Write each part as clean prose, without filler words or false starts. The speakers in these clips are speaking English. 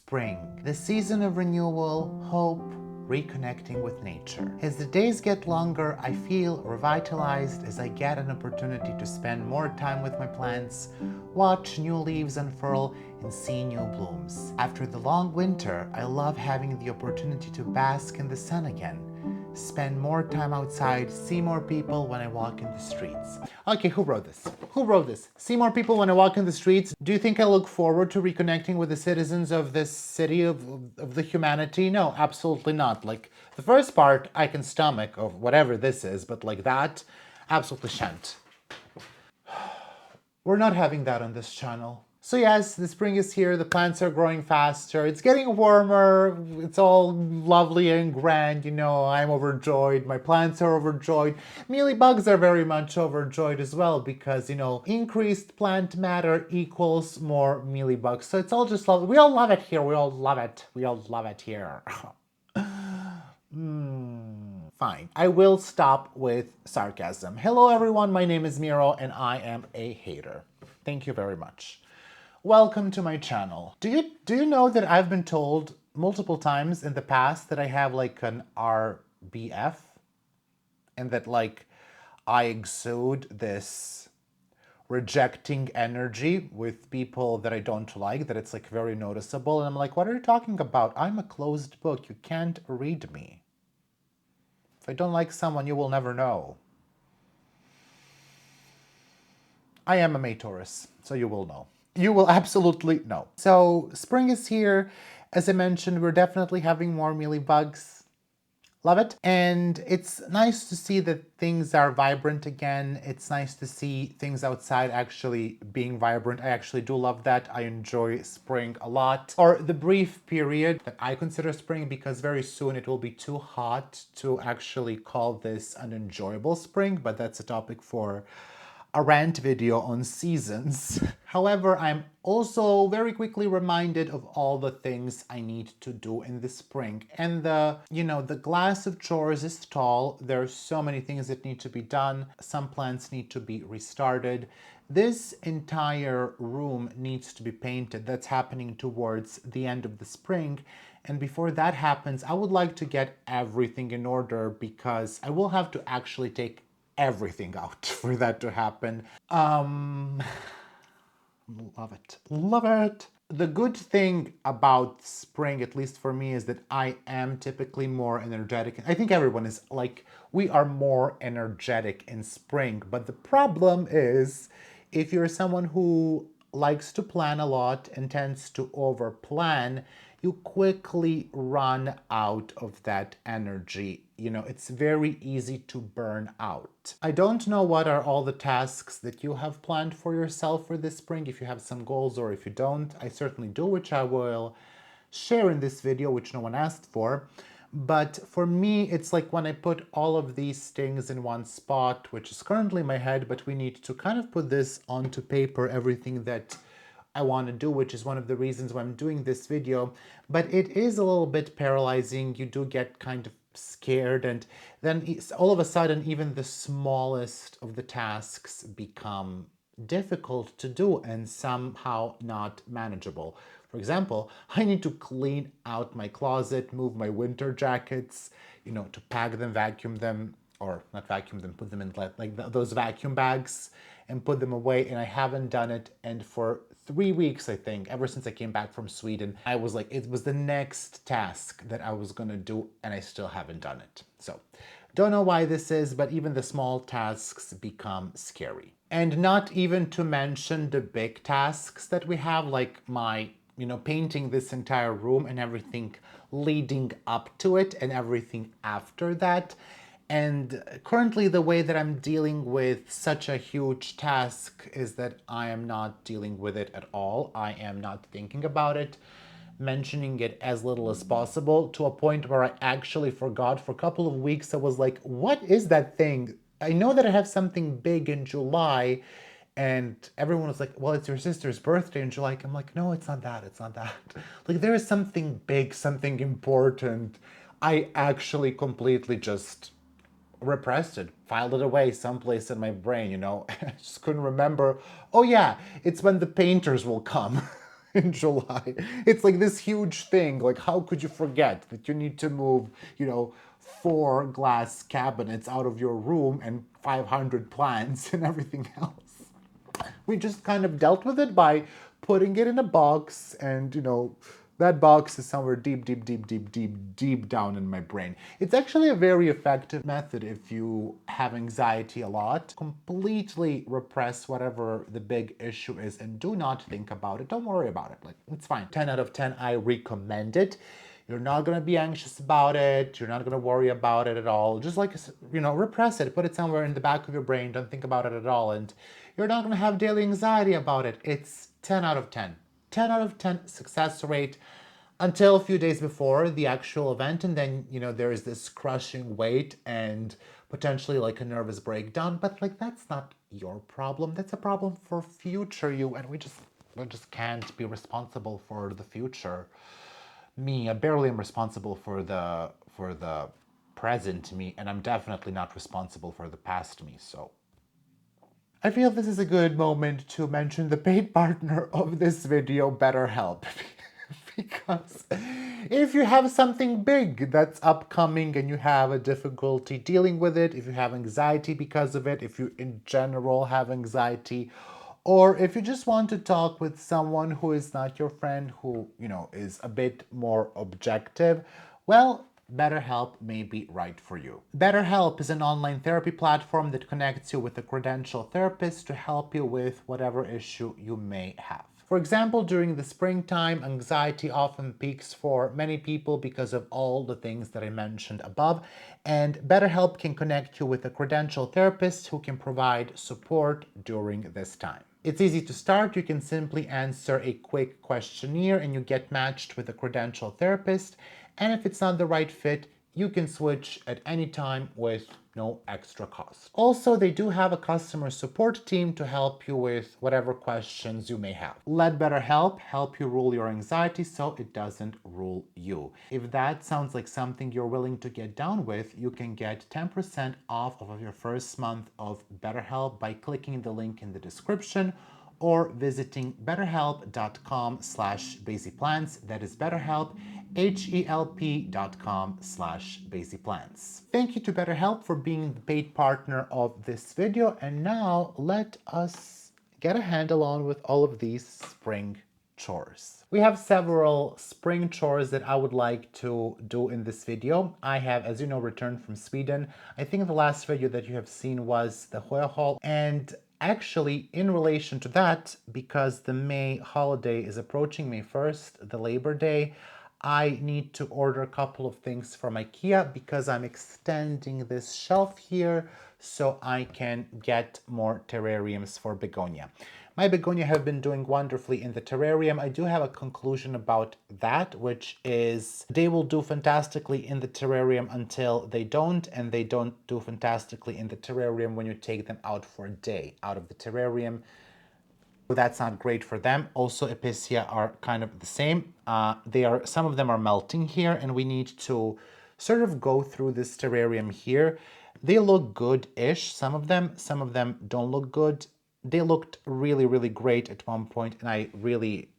spring, the season of renewal, hope, reconnecting with nature. As the days get longer, I feel revitalized as I get an opportunity to spend more time with my plants, watch new leaves unfurl, and see new blooms. After the long winter, I love having the opportunity to bask in the sun again, spend more time outside, see more people when I walk in the streets. Okay, who wrote this? Who wrote this? See more people when I walk in the streets. Do you think I look forward to reconnecting with the citizens of this city of the humanity? No, absolutely not. Like, the first part I can stomach of whatever this is, but like that, absolutely shan't. We're not having that on this channel. So yes, the spring is here, the plants are growing faster, it's getting warmer, it's all lovely and grand, you know, I'm overjoyed, my plants are overjoyed. Mealybugs are very much overjoyed as well because, you know, increased plant matter equals more mealybugs. So it's all just lovely. We all love it here, we all love it. We all love it here. Fine. I will stop with sarcasm. Hello everyone, my name is Miro and I am a hater. Thank you very much. Welcome to my channel. Do you know that I've been told multiple times in the past that I have like an RBF and that like I exude this rejecting energy with people that I don't like, that it's like very noticeable, and I'm like, what are you talking about? I'm a closed book. You can't read me. If I don't like someone, you will never know. I am a May Taurus, so you will know. You will absolutely know. So spring is here. As I mentioned, we're definitely having more mealybugs. Love it. And it's nice to see that things are vibrant again. It's nice to see things outside actually being vibrant. I actually do love that. I enjoy spring a lot. Or the brief period that I consider spring, because very soon it will be too hot to actually call this an enjoyable spring, but that's a topic for a rant video on seasons. However, I'm also very quickly reminded of all the things I need to do in the spring. And the glass of chores is tall. There's so many things that need to be done. Some plants need to be restarted. This entire room needs to be painted. That's happening towards the end of the spring. And before that happens, I would like to get everything in order because I will have to actually take everything out for that to happen. Love it. Love it. The good thing about spring, at least for me, is that I am typically more energetic. I think everyone is like, we are more energetic in spring. But the problem is, if you're someone who likes to plan a lot and tends to over-plan, you quickly run out of that energy. You know, it's very easy to burn out. I don't know what are all the tasks that you have planned for yourself for this spring, if you have some goals or if you don't. I certainly do, which I will share in this video, which no one asked for. But for me, it's like when I put all of these things in one spot, which is currently in my head, but we need to kind of put this onto paper, everything that I want to do, which is one of the reasons why I'm doing this video. But it is a little bit paralyzing. You do get kind of scared, and then all of a sudden even the smallest of the tasks become difficult to do and somehow not manageable. For example, I need to clean out my closet, move my winter jackets, you know, to pack them, vacuum them, or not vacuum them, put them in like those vacuum bags and put them away, and I haven't done it. And for 3 weeks, I think, ever since I came back from Sweden, I was like, it was the next task that I was gonna do, and I still haven't done it. So, don't know why this is, but even the small tasks become scary. And not even to mention the big tasks that we have, like my, you know, painting this entire room and everything leading up to it and everything after that. And currently the way that I'm dealing with such a huge task is that I am not dealing with it at all. I am not thinking about it, mentioning it as little as possible, to a point where I actually forgot. For a couple of weeks I was like, what is that thing? I know that I have something big in July, and everyone was like, well, it's your sister's birthday in July. I'm like, no, it's not that, it's not that. Like, there is something big, something important. I actually completely just repressed it, filed it away someplace in my brain, you know. I just couldn't remember. Oh yeah, it's when the painters will come. in July. It's like this huge thing. Like, how could you forget that you need to move, 4 glass cabinets out of your room and 500 plants and everything else? We just kind of dealt with it by putting it in a box, and that box is somewhere deep, deep, deep, deep, deep, deep down in my brain. It's actually a very effective method if you have anxiety a lot. Completely repress whatever the big issue is and do not think about it. Don't worry about it. Like, it's fine. 10 out of 10, I recommend it. You're not going to be anxious about it. You're not going to worry about it at all. Just like, repress it. Put it somewhere in the back of your brain. Don't think about it at all. And you're not going to have daily anxiety about it. It's 10 out of 10. 10 out of 10 success rate until a few days before the actual event. And then, there is this crushing weight and potentially like a nervous breakdown. But like, that's not your problem. That's a problem for future you. And we just can't be responsible for the future me. I barely am responsible for the present me, and I'm definitely not responsible for the past me. So I feel this is a good moment to mention the paid partner of this video, BetterHelp. Because if you have something big that's upcoming and you have a difficulty dealing with it, if you have anxiety because of it, if you in general have anxiety, or if you just want to talk with someone who is not your friend, who, is a bit more objective, well, BetterHelp may be right for you. BetterHelp is an online therapy platform that connects you with a credentialed therapist to help you with whatever issue you may have. For example, during the springtime, anxiety often peaks for many people because of all the things that I mentioned above, and BetterHelp can connect you with a credentialed therapist who can provide support during this time. It's easy to start. You can simply answer a quick questionnaire and you get matched with a credentialed therapist. And if it's not the right fit, you can switch at any time with no extra cost. Also, they do have a customer support team to help you with whatever questions you may have. Let BetterHelp help you rule your anxiety so it doesn't rule you. If that sounds like something you're willing to get down with, you can get 10% off of your first month of BetterHelp by clicking the link in the description or visiting betterhelp.com/basieplans. That is BetterHelp, HELP.com/basieplans. Thank you to BetterHelp for being the paid partner of this video. And now let us get a handle on with all of these spring chores. We have several spring chores that I would like to do in this video. I have, as you know, returned from Sweden. I think the last video that you have seen was the Hoya haul, and actually, in relation to that, because the May holiday is approaching, May 1st, the Labor Day, I need to order a couple of things from IKEA because I'm extending this shelf here so I can get more terrariums for begonia. My begonia have been doing wonderfully in the terrarium. I do have a conclusion about that, which is they will do fantastically in the terrarium until they don't, and they don't do fantastically in the terrarium when you take them out for a day out of the terrarium. That's not great for them. Also, Epicea are kind of the same. Some of them are melting here, and we need to sort of go through this terrarium here. They look good-ish, some of them don't look good. They looked really, really great at one point, and I really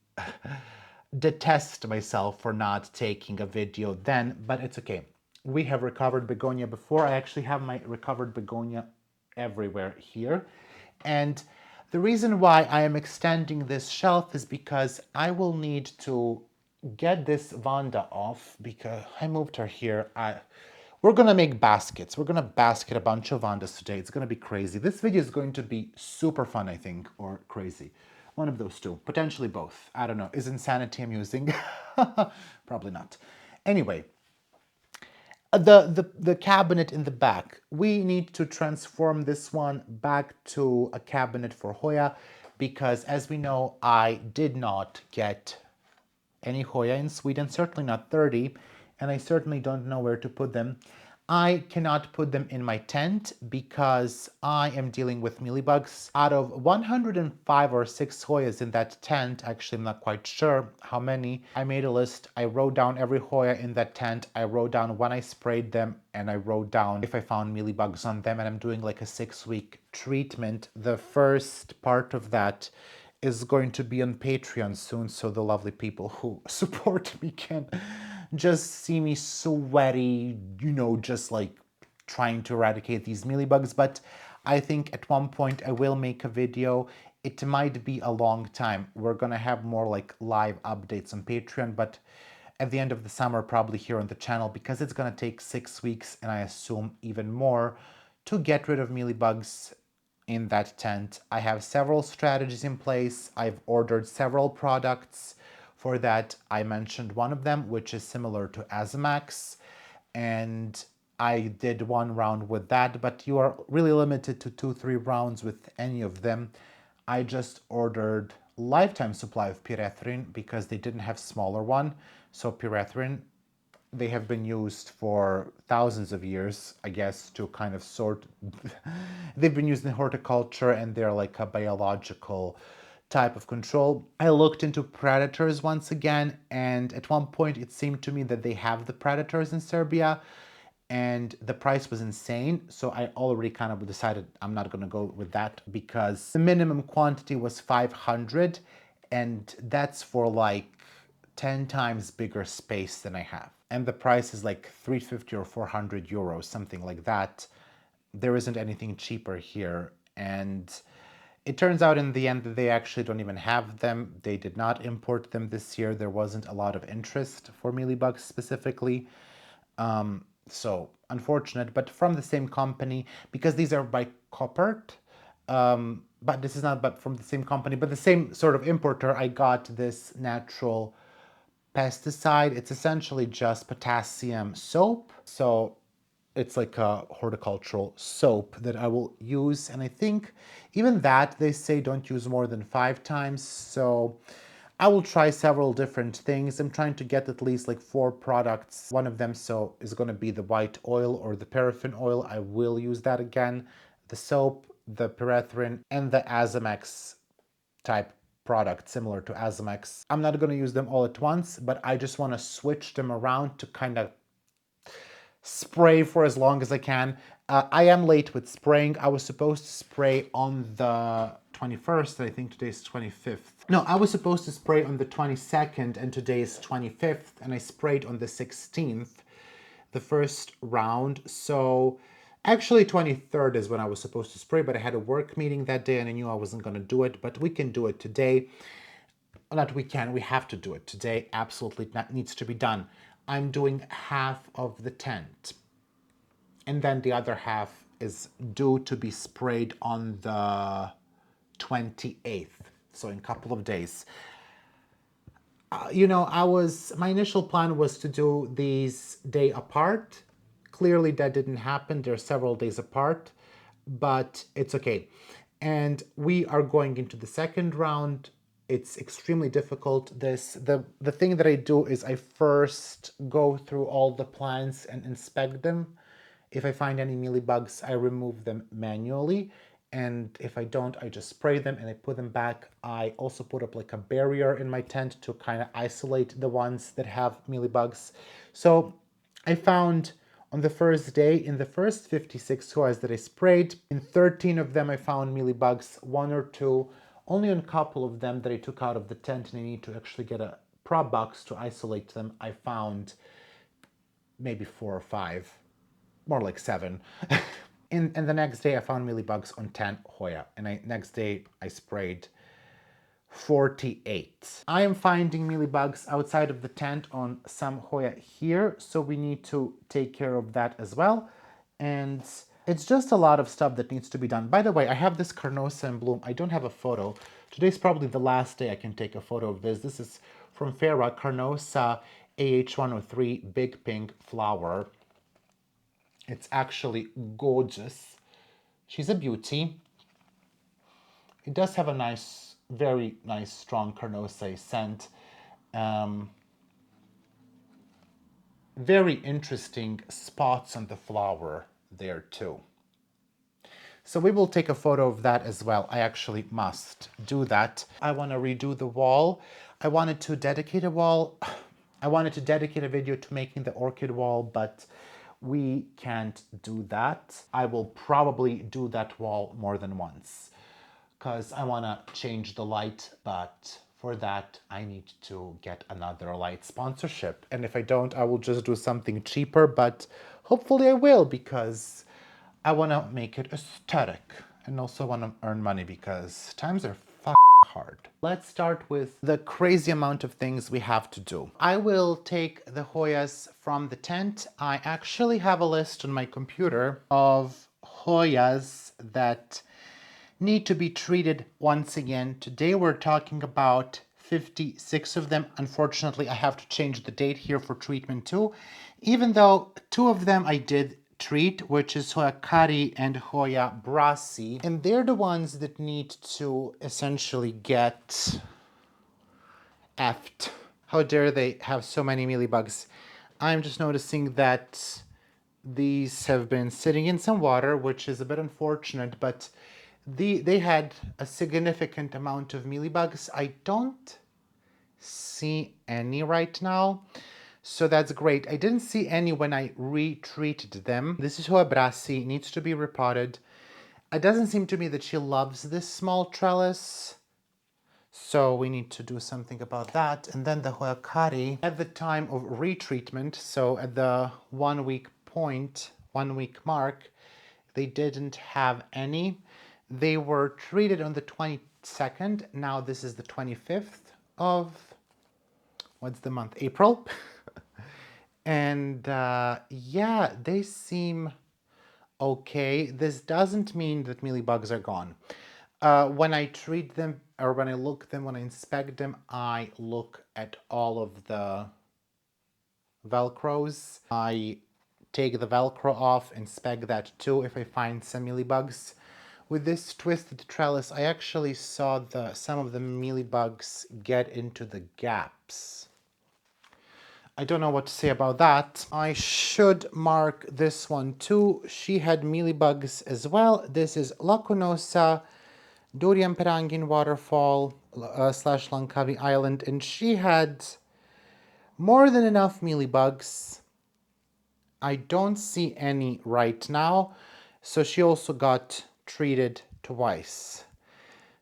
detest myself for not taking a video then, but it's okay. We have recovered begonia before. I actually have my recovered begonia everywhere here. And the reason why I am extending this shelf is because I will need to get this Vanda off because I moved her here. We're gonna make baskets. We're gonna basket a bunch of Vandas today. It's gonna be crazy. This video is going to be super fun, I think, or crazy. One of those two, potentially both. I don't know. Is insanity amusing? Probably not. Anyway, the cabinet in the back, we need to transform this one back to a cabinet for Hoya because, as we know, I did not get any Hoya in Sweden, certainly not 30, and I certainly don't know where to put them. I cannot put them in my tent because I am dealing with mealybugs. Out of 105 or 6 Hoyas in that tent, actually I'm not quite sure how many, I made a list. I wrote down every Hoya in that tent. I wrote down when I sprayed them, and I wrote down if I found mealybugs on them, and I'm doing like a 6-week treatment. The first part of that is going to be on Patreon soon, so the lovely people who support me can just see me sweaty, you know, just like trying to eradicate these mealybugs. But I think at one point I will make a video. It might be a long time. We're gonna have more like live updates on Patreon, but at the end of the summer, probably here on the channel, because it's gonna take 6 weeks, and I assume even more, to get rid of mealybugs in that tent. I have several strategies in place. I've ordered several products for that. I mentioned one of them, which is similar to Azamax, and I did one round with that, but you are really limited to 2-3 rounds with any of them. I just ordered lifetime supply of pyrethrin because they didn't have smaller one. So pyrethrin, they have been used for thousands of years, I guess, to kind of sort. They've been used in horticulture, and they're like a biological type of control. I looked into predators once again, and at one point it seemed to me that they have the predators in Serbia, and the price was insane. So I already kind of decided I'm not going to go with that, because the minimum quantity was 500, and that's for like 10 times bigger space than I have. And the price is like 350 or 400 euros, something like that. There isn't anything cheaper here. And it turns out in the end that they actually don't even have them. They did not import them this year. There wasn't a lot of interest for mealybugs specifically. So unfortunate, but from the same company, because these are by Coppert. But this is not but from the same company, but the same sort of importer. I got this natural pesticide. It's essentially just potassium soap. So it's like a horticultural soap that I will use. And I think even that, they say don't use more than 5 times. So I will try several different things. I'm trying to get at least like 4 products. One of them is going to be the white oil or the paraffin oil. I will use that again. The soap, the pyrethrin, and the Azamax type product similar to Azamax. I'm not going to use them all at once, but I just want to switch them around to kind of spray for as long as I can. I am late with spraying. I was supposed to spray on the 21st, I think today's 25th. No, I was supposed to spray on the 22nd, and today is 25th, and I sprayed on the 16th, the first round. So actually 23rd is when I was supposed to spray, but I had a work meeting that day and I knew I wasn't going to do it, but we can do it today. Not we can, we have to do it today. Absolutely, that needs to be done. I'm doing half of the tent, and then the other half is due to be sprayed on the 28th, so in a couple of days. You know, my initial plan was to do these day apart. Clearly that didn't happen. They're several days apart, but it's okay. And we are going into the second round. It's extremely difficult. The thing that I do is I first go through all the plants and inspect them. If I find any mealybugs, I remove them manually. And if I don't, I just spray them and I put them back. I also put up like a barrier in my tent to kind of isolate the ones that have mealybugs. So I found on the first day, in the first 56 hours that I sprayed, in 13 of them I found mealybugs, 1 or 2. Only on a couple of them that I took out of the tent and I need to actually get a prop box to isolate them, I found maybe 4 or 5, more like 7. And the next day I found mealybugs on 10 Hoya, and next day I sprayed 48. I am finding mealybugs outside of the tent on some Hoya here, so we need to take care of that as well. And it's just a lot of stuff that needs to be done. By the way, I have this Carnosa in bloom. I don't have a photo. Today's probably the last day I can take a photo of this. This is from Farah, Carnosa AH103 Big Pink Flower. It's actually gorgeous. She's a beauty. It does have a nice, very nice, strong Carnosa scent. Very interesting spots on the flower there too. So we will take a photo of that as well. I actually must do that. I want to redo the wall. I wanted to dedicate a wall. I wanted to dedicate a video to making the orchid wall, but we can't do that. I will probably do that wall more than once. because I want to change the light, but for that I need to get another light sponsorship. And if I don't, I will just do something cheaper, but hopefully I will, because I want to make it aesthetic and also want to earn money because times are hard. Let's start with the crazy amount of things we have to do. I will take the Hoyas from the tent. I actually have a list on my computer of Hoyas that need to be treated once again. Today we're talking about 56 of them. Unfortunately, I have to change the date here for treatment 2, even though 2 of them I did treat, which is Hoya Kari and Hoya Basie, and they're the ones that need to essentially get effed. How dare they have so many mealybugs? I'm just noticing that these have been sitting in some water, which is a bit unfortunate, but they had a significant amount of mealybugs. I don't see any right now, so that's great. I didn't see any when I retreated them. This is Hoya Basie, needs to be repotted. It doesn't seem to me that she loves this small trellis, so we need to do something about that. And then the Hoya Kari, at the time of retreatment, so at the 1 week point, 1 week mark, they didn't have any. They were treated on the 22nd. Now this is the 25th of, what's the month? April. And yeah, they seem okay. This doesn't mean that mealybugs are gone. When I treat them, or when I look them, when I inspect them, I look at all of the Velcros. I take the Velcro off, inspect that too if I find some mealybugs. With this twisted trellis, I actually saw some of the mealybugs get into the gaps. I don't know what to say about that. I should mark this one too. She had mealybugs as well. This is Lacunosa, Durian Perangin Waterfall / Langkawi Island, and she had more than enough mealybugs. I don't see any right now, so she also got treated twice.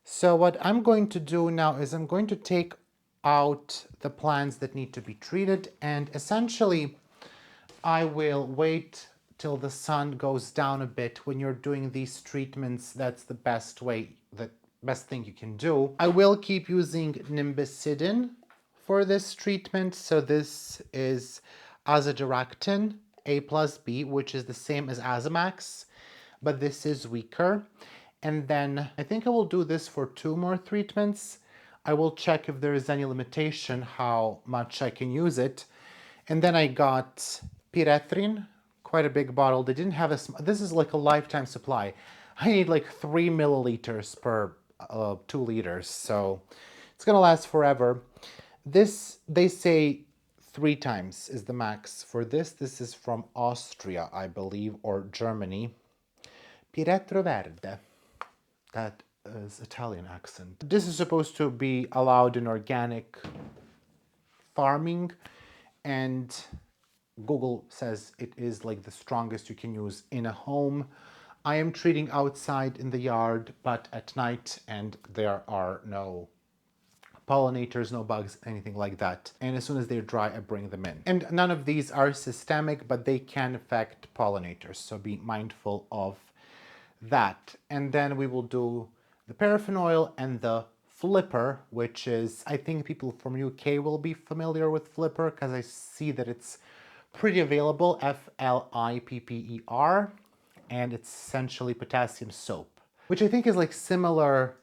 So what I'm going to do now is I'm going to take out the plants that need to be treated, and essentially I will wait till the sun goes down a bit. When you're doing these treatments, that's the best way, the best thing you can do. I will keep using Nimbecidin for this treatment. So this is azadirachtin A+B, which is the same as Azamax, but this is weaker. And then I think I will do this for 2 more treatments. I will check if there is any limitation how much I can use it. And then I got pyrethrin, quite a big bottle. They didn't have this is like a lifetime supply. I need like 3 milliliters per 2 liters, so it's gonna last forever. This, they say 3 times is the max for this. This is from Austria, I believe, or Germany. Piretro Verde. That is Italian accent. This is supposed to be allowed in organic farming, and Google says it is like the strongest you can use in a home. I am treating outside in the yard, but at night, and there are no pollinators, no bugs, anything like that. And as soon as they're dry, I bring them in. And none of these are systemic, but they can affect pollinators, so be mindful of that. And then we will do the paraffin oil and the flipper, which is, I think people from UK will be familiar with flipper because I see that it's pretty available, FLIPPER, and it's essentially potassium soap, which I think is like similar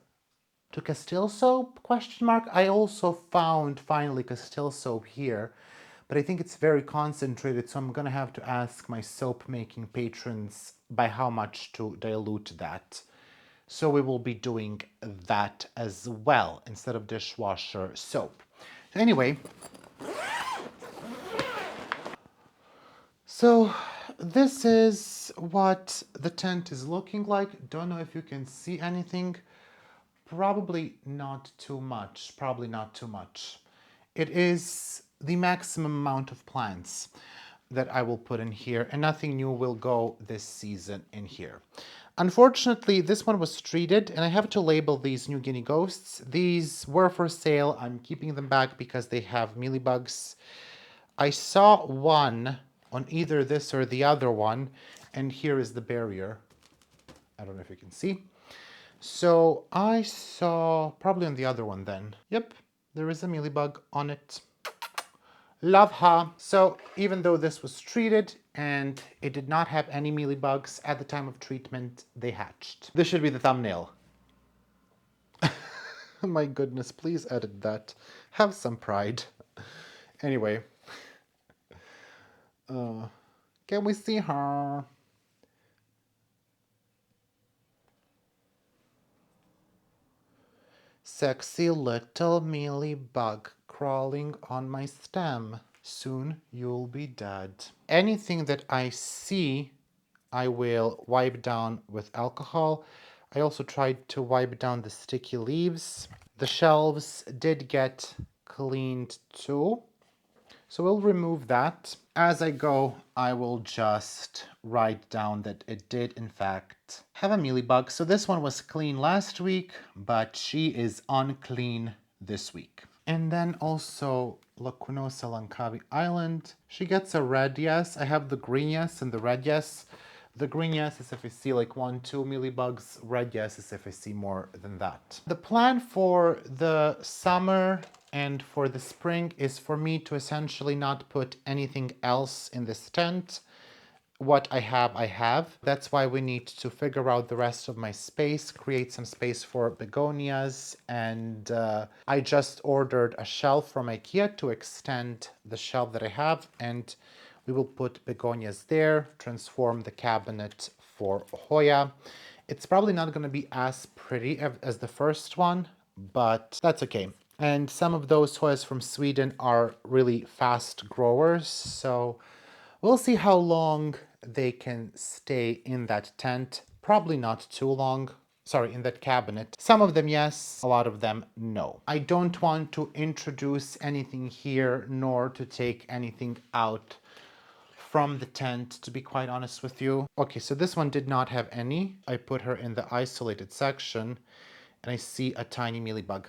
to Castile soap, question mark. I also found finally Castile soap here, but I think it's very concentrated, so I'm gonna have to ask my soap making patrons by how much to dilute that. So we will be doing that as well instead of dishwasher soap. So anyway, so this is what the tent is looking like. Don't know if you can see anything. Probably not too much, probably not too much. It is the maximum amount of plants that I will put in here, and nothing new will go this season in here. Unfortunately, this one was treated, and I have to label these New Guinea ghosts. These were for sale. I'm keeping them back because they have mealybugs. I saw one on either this or the other one, and here is the barrier. I don't know if you can see. So I saw probably on the other one then. Yep, there is a mealybug on it. Love her. So even though this was treated and it did not have any mealybugs at the time of treatment, they hatched. This should be the thumbnail. My goodness, please edit that. Have some pride. Anyway. Can we see her? Sexy little mealybug crawling on my stem. Soon you'll be dead. Anything that I see, I will wipe down with alcohol. I also tried to wipe down the sticky leaves. The shelves did get cleaned too. So we'll remove that. As I go, I will just write down that it did, in fact, have a mealybug. So this one was clean last week, but she is unclean this week. And then also Lacunosa Langkawi Island. She gets a red yes. I have the green yes and the red yes. The green yes is if I see like 1, 2 mealybugs. Red yes is if I see more than that. The plan for the summer and for the spring is for me to essentially not put anything else in this tent. What I have, I have. That's why we need to figure out the rest of my space, create some space for begonias, and I just ordered a shelf from IKEA to extend the shelf that I have, and we will put begonias there, transform the cabinet for Hoya. It's probably not going to be as pretty as the first one, but that's okay. And some of those Hoyas from Sweden are really fast growers, so we'll see how long they can stay in that tent. Probably not too long. Sorry, in that cabinet. Some of them, yes. A lot of them, no. I don't want to introduce anything here, nor to take anything out from the tent, to be quite honest with you. Okay, so this one did not have any. I put her in the isolated section, and I see a tiny mealybug.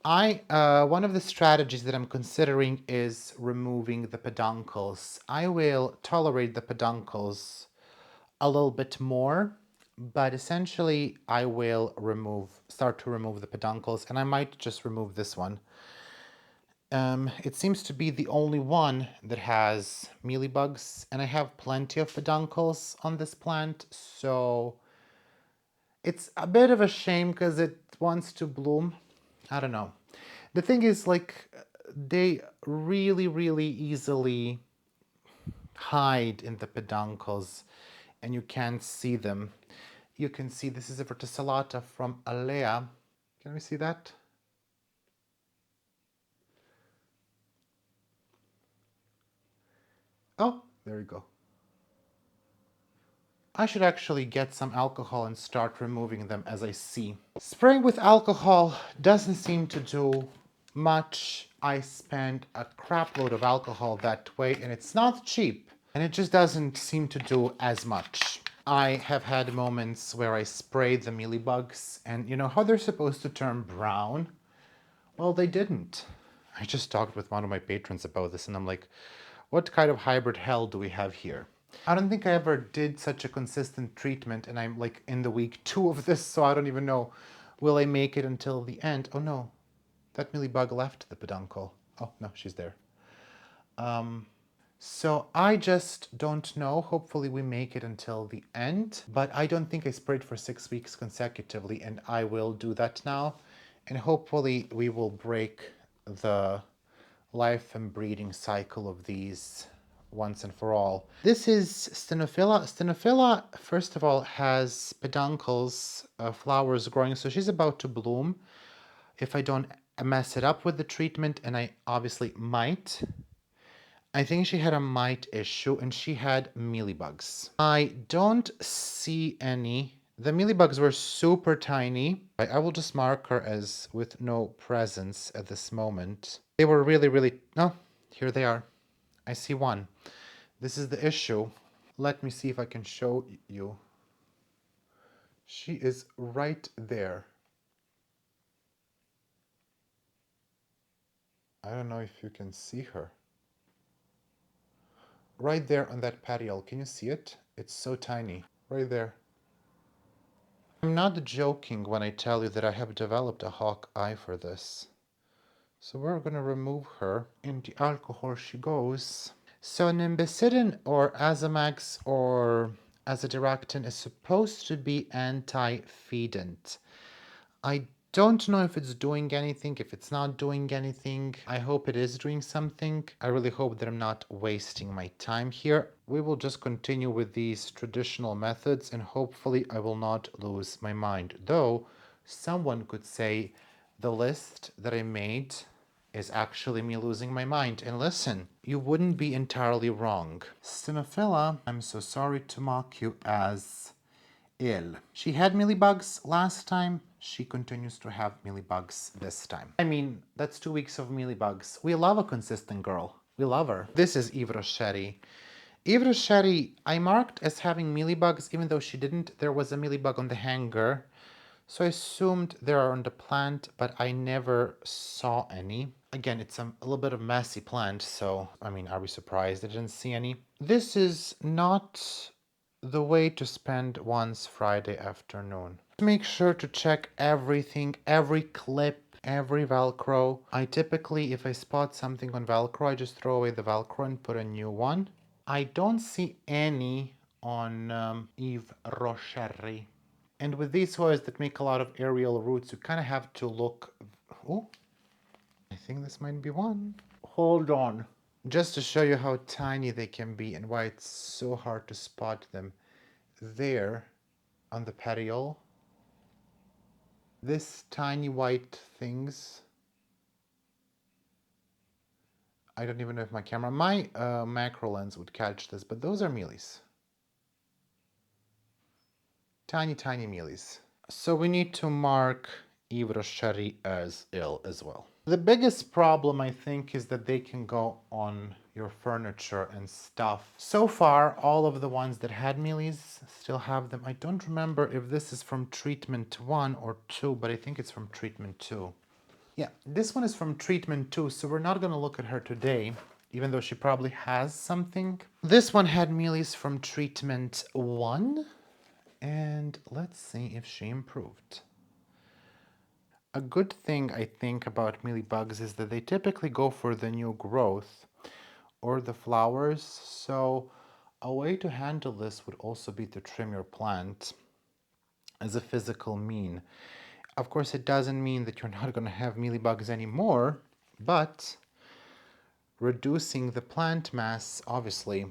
One of the strategies that I'm considering is removing the peduncles. I will tolerate the peduncles a little bit more, but essentially I will start to remove the peduncles, and I might just remove this one. It seems to be the only one that has mealybugs, and I have plenty of peduncles on this plant, so it's a bit of a shame because it wants to bloom. I don't know. The thing is, like, they really, really easily hide in the peduncles and you can't see them. You can see this is a verticillata from Alea. Can we see that? Oh, there we go. I should actually get some alcohol and start removing them as I see. Spraying with alcohol doesn't seem to do much. I spend a crap load of alcohol that way, and it's not cheap, and it just doesn't seem to do as much. I have had moments where I sprayed the mealybugs, and you know how they're supposed to turn brown? Well, they didn't. I just talked with one of my patrons about this, and I'm like, what kind of hybrid hell do we have here? I don't think I ever did such a consistent treatment, and I'm like in the week 2 of this, so I don't even know. Will I make it until the end? Oh no, that mealybug left the peduncle. Oh no, she's there. So I just don't know. Hopefully we make it until the end, but I don't think I sprayed for 6 weeks consecutively, and I will do that now. And hopefully we will break the life and breeding cycle of these once and for all. This is Stenophila. Stenophila, first of all, has peduncles, flowers growing, so she's about to bloom. If I don't mess it up with the treatment, and I obviously might, I think she had a mite issue and she had mealybugs. I don't see any. The mealybugs were super tiny. I will just mark her as with no presence at this moment. They were really, really... Oh, here they are. I see one. This is the issue. Let me see if I can show you. She is right there. I don't know if you can see her. Right there on that patiole. Can you see it? It's so tiny. Right there. I'm not joking when I tell you that I have developed a hawk eye for this. So we're gonna remove her. In the alcohol she goes. So nimbecidin or Azamax or azadirachtin is supposed to be anti-fedant. I don't know if it's doing anything, if it's not doing anything. I hope it is doing something. I really hope that I'm not wasting my time here. We will just continue with these traditional methods and hopefully I will not lose my mind. Though someone could say the list that I made is actually me losing my mind. And listen, you wouldn't be entirely wrong. Stenophila, I'm so sorry to mock you as ill. She had mealybugs last time. She continues to have mealybugs this time. I mean, that's 2 weeks of mealybugs. We love a consistent girl. We love her. This is Eve Rochetti. Eve Rochetti, I marked as having mealybugs, even though she didn't. There was a mealybug on the hanger. So I assumed they are on the plant, but I never saw any. Again, it's a little bit of messy plant, so, I mean, are we surprised I didn't see any? This is not the way to spend one's Friday afternoon. Make sure to check everything, every clip, every Velcro. I typically, if I spot something on Velcro, I just throw away the Velcro and put a new one. I don't see any on Eve Rochetti. And with these soils that make a lot of aerial roots, you kind of have to look. Oh, I think this might be one. Hold on. Just to show you how tiny they can be and why it's so hard to spot them. There, on the petiole, this tiny white things. I don't even know if my macro lens would catch this, but those are mealies. Tiny, tiny mealies. So we need to mark Eve Rochetti as ill as well. The biggest problem, I think, is that they can go on your furniture and stuff. So far, all of the ones that had mealies still have them. I don't remember if this is from treatment 1 or 2, but I think it's from treatment 2. Yeah, this one is from treatment 2, so we're not going to look at her today, even though she probably has something. This one had mealies from treatment 1, and let's see if she improved. A good thing I think about mealybugs is that they typically go for the new growth or the flowers, so a way to handle this would also be to trim your plant as a physical mean. Of course, it doesn't mean that you're not going to have mealybugs anymore, but reducing the plant mass obviously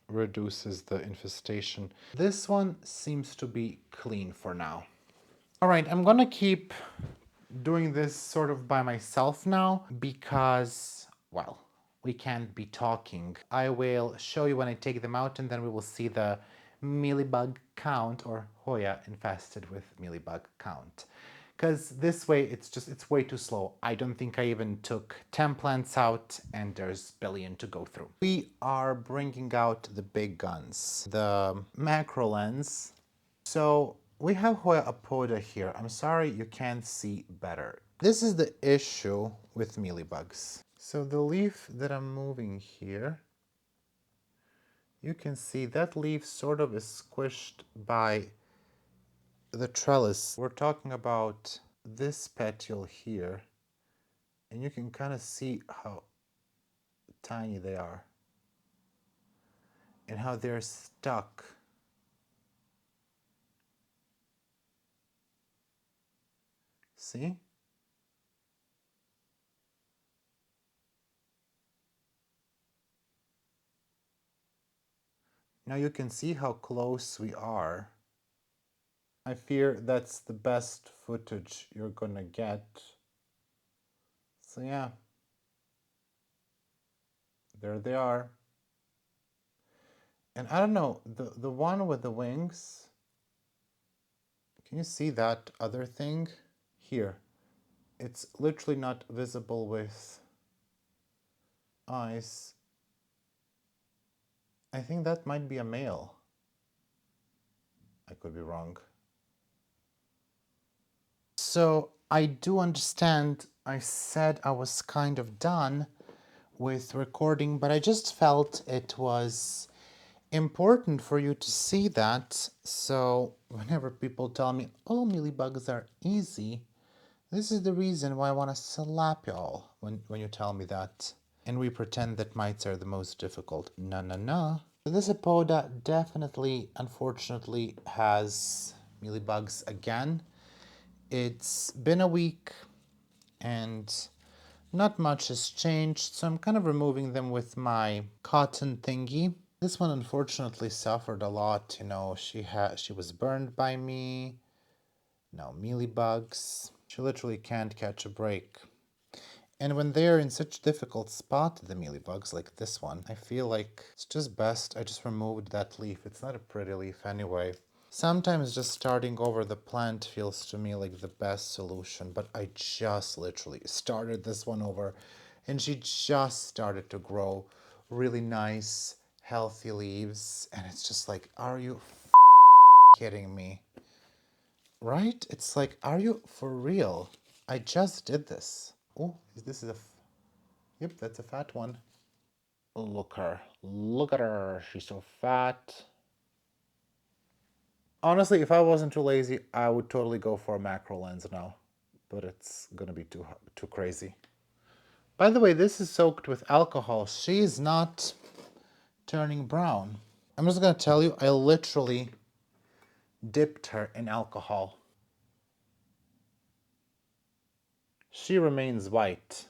reduces the infestation. This one seems to be clean for now. All right, I'm gonna keep doing this sort of by myself now because, well, we can't be talking. I will show you when I take them out and then we will see the mealybug count, or Hoya infested with mealybug count. Because this way it's way too slow. I don't think I even took 10 plants out and there's billion to go through. We are bringing out the big guns, the macro lens. So we have Hoya apoda here. I'm sorry you can't see better. This is the issue with mealybugs. So the leaf that I'm moving here, you can see that leaf sort of is squished by the trellis. We're talking about this petiole here, and you can kind of see how tiny they are and how they're stuck. See? Now you can see how close we are. I fear that's the best footage you're gonna get. So yeah, there they are. And I don't know, the one with the wings, can you see that other thing? Here. It's literally not visible with eyes. I think that might be a male. I could be wrong. So I do understand I said I was kind of done with recording, but I just felt it was important for you to see that. So whenever people tell me, oh, mealybugs are easy, this is the reason why I want to slap y'all when you tell me that. And we pretend that mites are the most difficult. No, no, no. This apoda definitely, unfortunately, has mealybugs again. It's been a week and not much has changed, so I'm kind of removing them with my cotton thingy. This one unfortunately suffered a lot, you know, she was burned by me. Now mealybugs. She literally can't catch a break. And when they're in such difficult spot, the mealybugs like this one, I feel like it's just best I just removed that leaf. It's not a pretty leaf anyway. Sometimes just starting over the plant feels to me like the best solution, but I just literally started this one over and she just started to grow really nice, healthy leaves. And it's just like, are you kidding me? Right? It's like, are you for real? I just did this. Oh, this is yep, that's a fat one. Look her. Look at her. She's so fat. Honestly, if I wasn't too lazy, I would totally go for a macro lens now. But it's gonna be too crazy. By the way, this is soaked with alcohol. She's not turning brown. I'm just gonna tell you, I literally dipped her in alcohol. She remains white.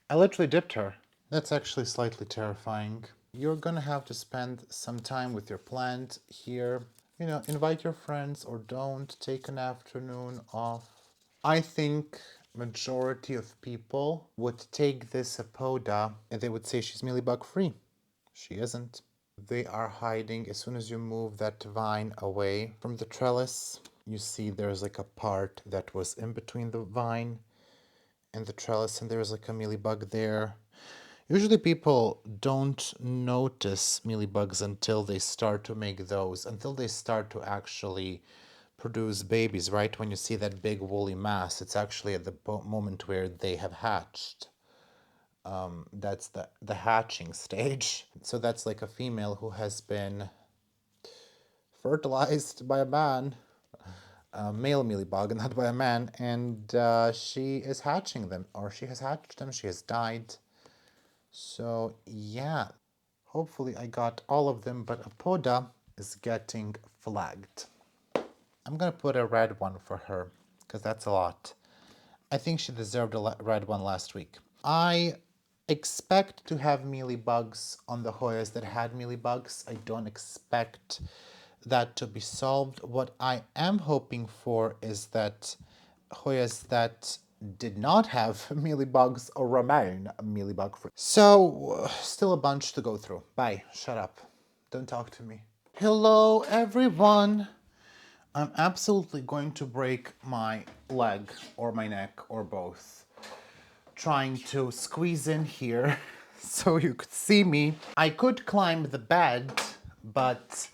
I literally dipped her. That's actually slightly terrifying. You're gonna have to spend some time with your plant here. You know, invite your friends or don't. Take an afternoon off. I think majority of people would take this apoda and they would say she's mealybug free. She isn't. They are hiding. As soon as you move that vine away from the trellis, you see there's like a part that was in between the vine and the trellis, and there's like a mealybug there. Usually people don't notice mealybugs until they start to make those, until they start to actually produce babies, right? When you see that big woolly mass, it's actually at the moment where they have hatched. That's the hatching stage. So that's like a female who has been fertilized by a man, a male mealybug, not by a man, and she is hatching them, or she has hatched them, she has died. So yeah, hopefully I got all of them, but apoda is getting flagged. I'm gonna put a red one for her, because that's a lot. I think she deserved a red one last week. I expect to have mealybugs on the Hoyas that had mealybugs. I don't expect that to be solved. What I am hoping for is that Hoyas that did not have mealybugs or remain mealybug free. So, still a bunch to go through. Bye. Shut up. Don't talk to me. Hello, everyone. I'm absolutely going to break my leg or my neck or both trying to squeeze in here so you could see me. I could climb the bed, but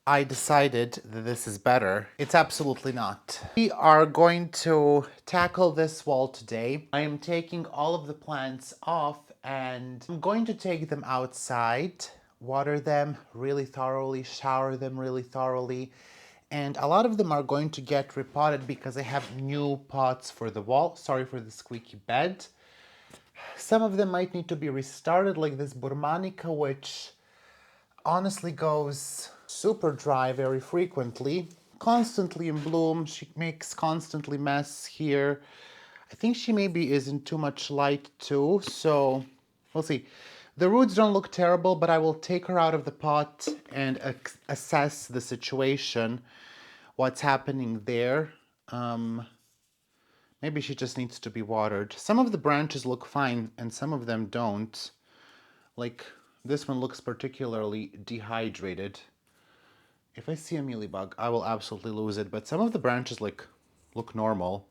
I decided that this is better. It's absolutely not. We are going to tackle this wall today. I am taking all of the plants off and I'm going to take them outside, water them really thoroughly, shower them really thoroughly. And a lot of them are going to get repotted because I have new pots for the wall. Sorry for the squeaky bed. Some of them might need to be restarted, like this Burmanica, which honestly goes super dry very frequently. Constantly in bloom, she makes constantly mess here. I think she maybe isn't too much light too, so we'll see. The roots don't look terrible, but I will take her out of the pot and assess the situation, what's happening there. Maybe she just needs to be watered. Some of the branches look fine and some of them don't. Like this one looks particularly dehydrated. If I see a mealybug, I will absolutely lose it, but some of the branches like look normal.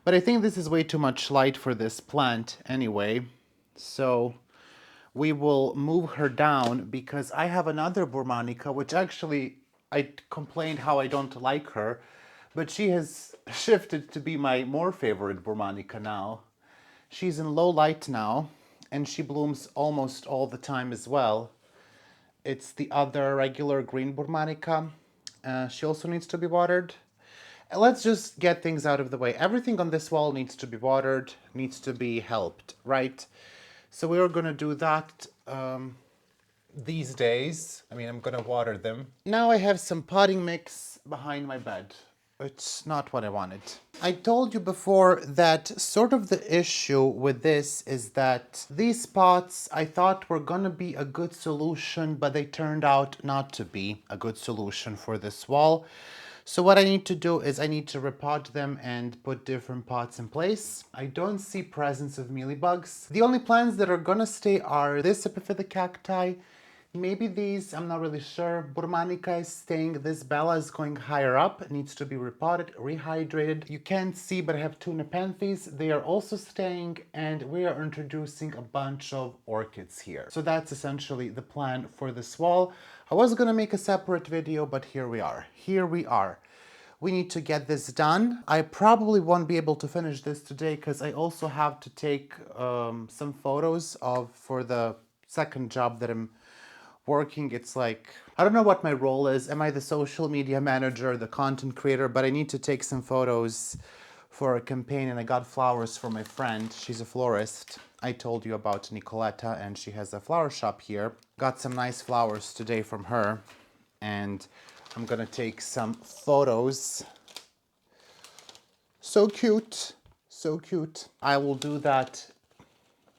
But I think this is way too much light for this plant anyway. So we will move her down because I have another Burmanica, which actually I complained how I don't like her, but she has shifted to be my more favorite Burmanica now. She's in low light now, and she blooms almost all the time as well. It's the other regular green Burmanica. She also needs to be watered. Let's just get things out of the way. Everything on this wall needs to be watered, needs to be helped, right? So we are going to do that these days. I mean, I'm going to water them. Now I have some potting mix behind my bed. It's not what I wanted. I told you before that sort of the issue with this is that these pots I thought were gonna be a good solution, but they turned out not to be a good solution for this wall. So what I need to do is I need to repot them and put different pots in place. I don't see presence of mealybugs. The only plants that are gonna stay are this epiphytic cacti. Maybe these, I'm not really sure. Burmanica is staying. This Bella is going higher up. It needs to be repotted, rehydrated. You can't see, but I have two nepenthes. They are also staying, and we are introducing a bunch of orchids here. So that's essentially the plan for this wall. I was gonna make a separate video, but here we are. Here we are. We need to get this done. I probably won't be able to finish this today because I also have to take some photos for the second job that I'm working. It's like, I don't know what my role is. Am I the social media manager, the content creator? But I need to take some photos for a campaign, and I got flowers for my friend. She's a florist. I told you about Nicoletta, and she has a flower shop here. Got some nice flowers today from her, and I'm gonna take some photos. So cute, so cute. I will do that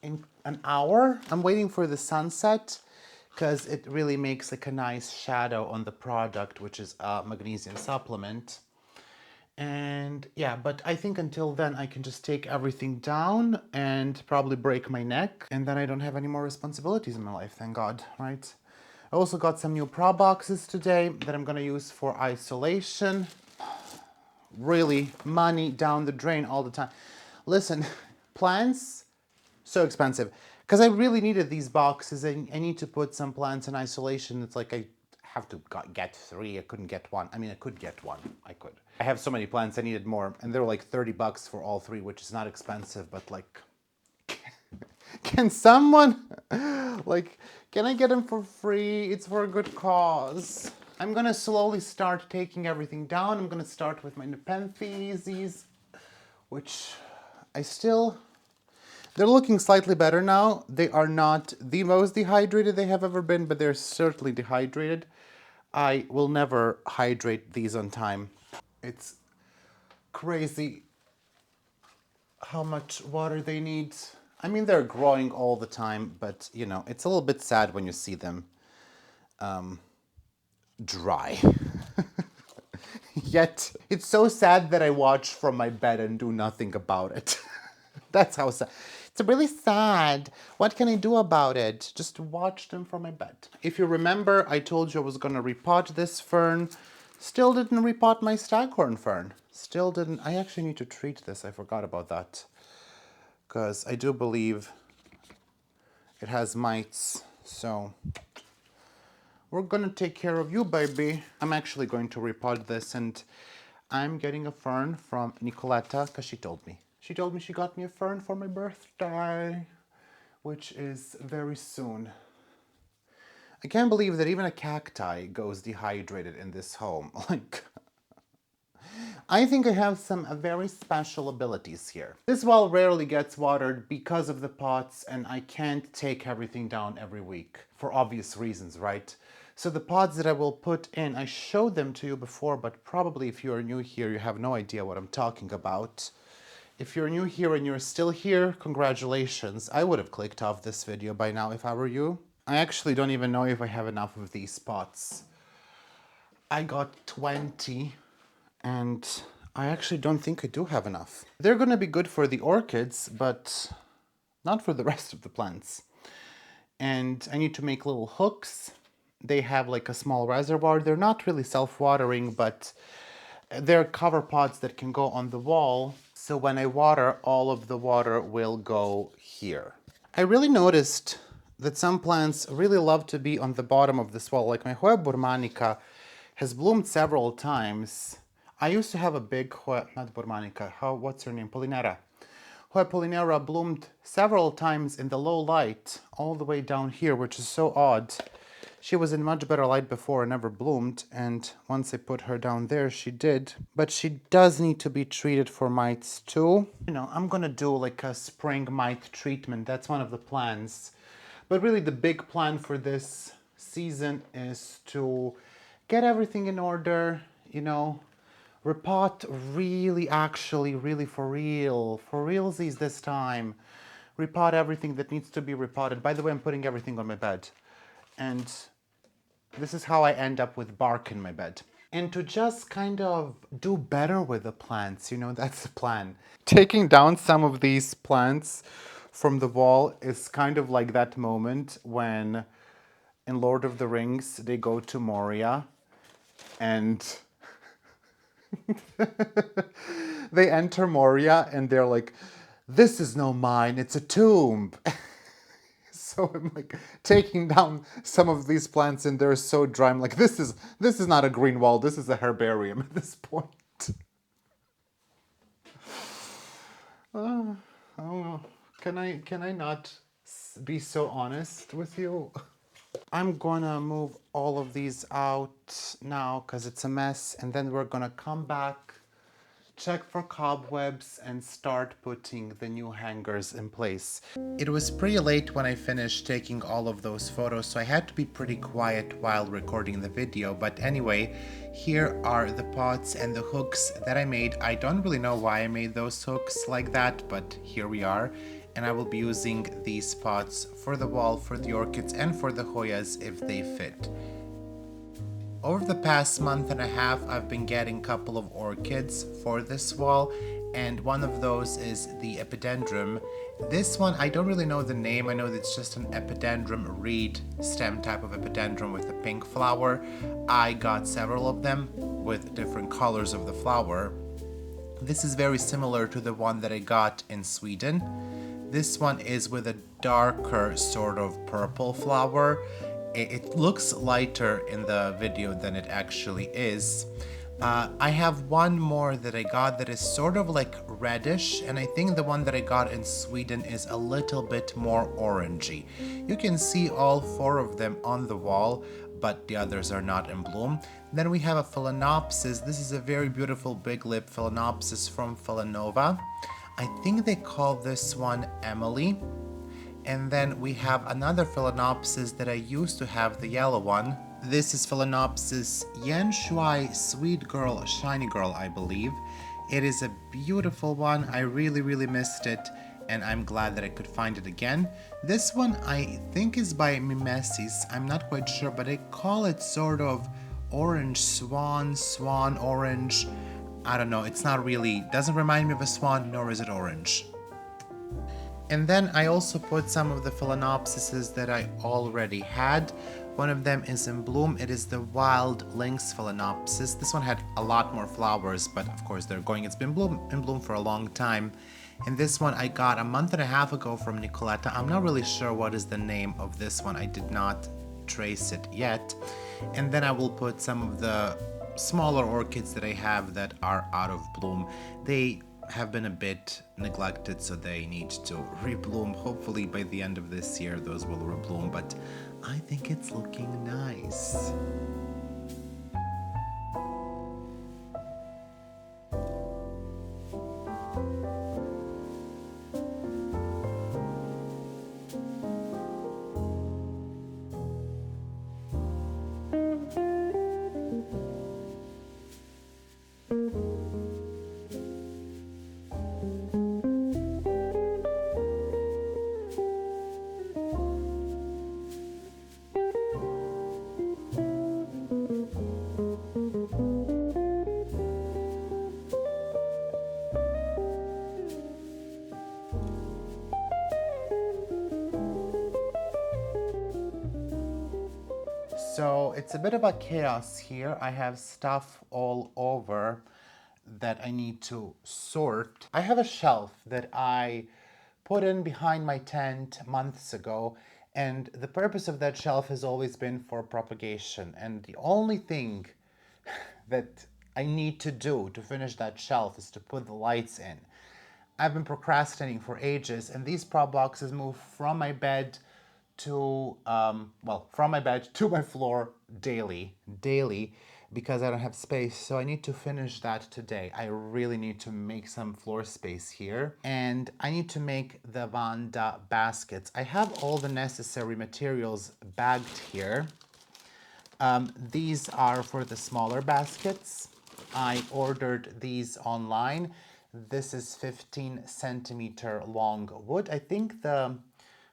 in an hour. I'm waiting for the sunset, because it really makes like a nice shadow on the product, which is a magnesium supplement. And yeah, but I think until then I can just take everything down and probably break my neck, and then I don't have any more responsibilities in my life, thank God, right? I also got some new Pro boxes today that I'm gonna use for isolation. Really, money down the drain all the time. Listen, plants, so expensive. Because I really needed these boxes. I need to put some plants in isolation. It's like I have to get 3. I couldn't get 1. I mean, I could get 1. I could. I have so many plants. I needed more. And they were like $30 for all 3, which is not expensive. But like, can someone, like, can I get them for free? It's for a good cause. I'm going to slowly start taking everything down. I'm going to start with my nepenthes, which I still... They're looking slightly better now. They are not the most dehydrated they have ever been, but they're certainly dehydrated. I will never hydrate these on time. It's crazy how much water they need. I mean, they're growing all the time, but you know, it's a little bit sad when you see them dry. Yet, it's so sad that I watch from my bed and do nothing about it. That's how sad. It's really sad. What can I do about it? Just watch them from my bed. If you remember, I told you I was going to repot this fern. Still didn't repot my staghorn fern. Still didn't. I actually need to treat this. I forgot about that. Because I do believe it has mites. So we're going to take care of you, baby. I'm actually going to repot this, and I'm getting a fern from Nicoletta because she told me. She told me she got me a fern for my birthday, which is very soon. I can't believe that even a cacti goes dehydrated in this home. Like, I think I have some very special abilities here. This wall rarely gets watered because of the pots, and I can't take everything down every week for obvious reasons, right? So the pots that I will put in, I showed them to you before, but probably if you are new here, you have no idea what I'm talking about. If you're new here and you're still here, congratulations. I would have clicked off this video by now if I were you. I actually don't even know if I have enough of these pots. I got 20, and I actually don't think I do have enough. They're gonna be good for the orchids, but not for the rest of the plants. And I need to make little hooks. They have like a small reservoir. They're not really self-watering, but they're cover pots that can go on the wall. So when I water, all of the water will go here. I really noticed that some plants really love to be on the bottom of this wall. Like my Hoya burmanica has bloomed several times. I used to have a big Hoya, not burmanica, what's her name? Polinera. Hoya polinera bloomed several times in the low light, all the way down here, which is so odd. She was in much better light before and never bloomed, and once I put her down there, she did. But she does need to be treated for mites too. You know, I'm gonna do like a spring mite treatment. That's one of the plans. But really the big plan for this season is to get everything in order, you know, repot really, actually, really for realsies this time. Repot everything that needs to be repotted. By the way, I'm putting everything on my bed. And this is how I end up with bark in my bed. And to just kind of do better with the plants, you know, that's the plan. Taking down some of these plants from the wall is kind of like that moment when in Lord of the Rings they go to Moria and they enter Moria and they're like, this is no mine, it's a tomb. So I'm like taking down some of these plants and they're so dry. I'm like, this is not a green wall, this is a herbarium at this point. Oh, oh, can I not be so honest with you? I'm gonna move all of these out now because it's a mess, and then we're gonna come back, check for cobwebs, and start putting the new hangers in place. It was pretty late when I finished taking all of those photos, so I had to be pretty quiet while recording the video. But anyway, here are the pots and the hooks that I made. I don't really know why I made those hooks like that, but here we are. And I will be using these pots for the wall, for the orchids, and for the Hoyas if they fit. Over the past month and a half, I've been getting a couple of orchids for this wall, and one of those is the epidendrum. This one, I don't really know the name. I know that it's just an epidendrum reed stem type of epidendrum with a pink flower. I got several of them with different colors of the flower. This is very similar to the one that I got in Sweden. This one is with a darker sort of purple flower. It looks lighter in the video than it actually is. I have one more that I got that is sort of like reddish, and I think the one that I got in Sweden is a little bit more orangey. You can see all four of them on the wall, but the others are not in bloom. Then we have a Phalaenopsis. This is a very beautiful big lip Phalaenopsis from Phalanova. I think they call this one Emily. And then we have another Phalaenopsis that I used to have, the yellow one. This is Phalaenopsis Yan Shui Sweet Girl, Shiny Girl, I believe. It is a beautiful one. I really missed it, and I'm glad that I could find it again. This one I think is by Mimesis. I'm not quite sure, but I call it sort of orange swan orange. I don't know, it's not really, doesn't remind me of a swan, nor is it orange. And then I also put some of the Phalaenopsises that I already had. One of them is in bloom. It is the wild lynx Phalaenopsis. This one had a lot more flowers, but of course they're going. It's been in bloom for a long time. And this one I got a month and a half ago from Nicoletta. I'm not really sure what is the name of this one. I did not trace it yet. And then I will put some of the smaller orchids that I have that are out of bloom. They have been a bit neglected, so they need to rebloom. Hopefully by the end of this year those will rebloom, but I think it's looking nice. So it's a bit of a chaos here. I have stuff all over that I need to sort. I have a shelf that I put in behind my tent months ago, And the purpose of that shelf has always been for propagation. And the only thing that I need to do to finish that shelf is to put the lights in. I've been procrastinating for ages, and these prop boxes move from my bed to, from my bed to my floor daily, because I don't have space. So I need to finish that today. I really need to make some floor space here, and I need to make the Vanda baskets. I have all the necessary materials bagged here. These are for the smaller baskets. I ordered these online. This is 15 centimeter long wood. I think the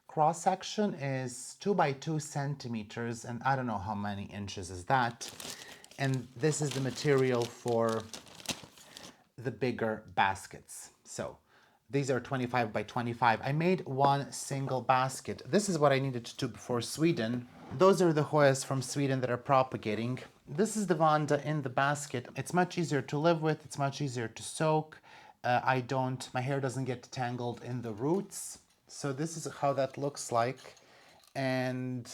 cross section is 2 by 2 centimeters, and I don't know how many inches is that. And this is the material for the bigger baskets. So these are 25 by 25. I made one single basket. This is what I needed to do before Sweden. Those are the Hoyas from Sweden that are propagating. This is the Vanda in the basket. It's much easier to live with. It's much easier to soak. My hair doesn't get tangled in the roots. So this is how that looks like. And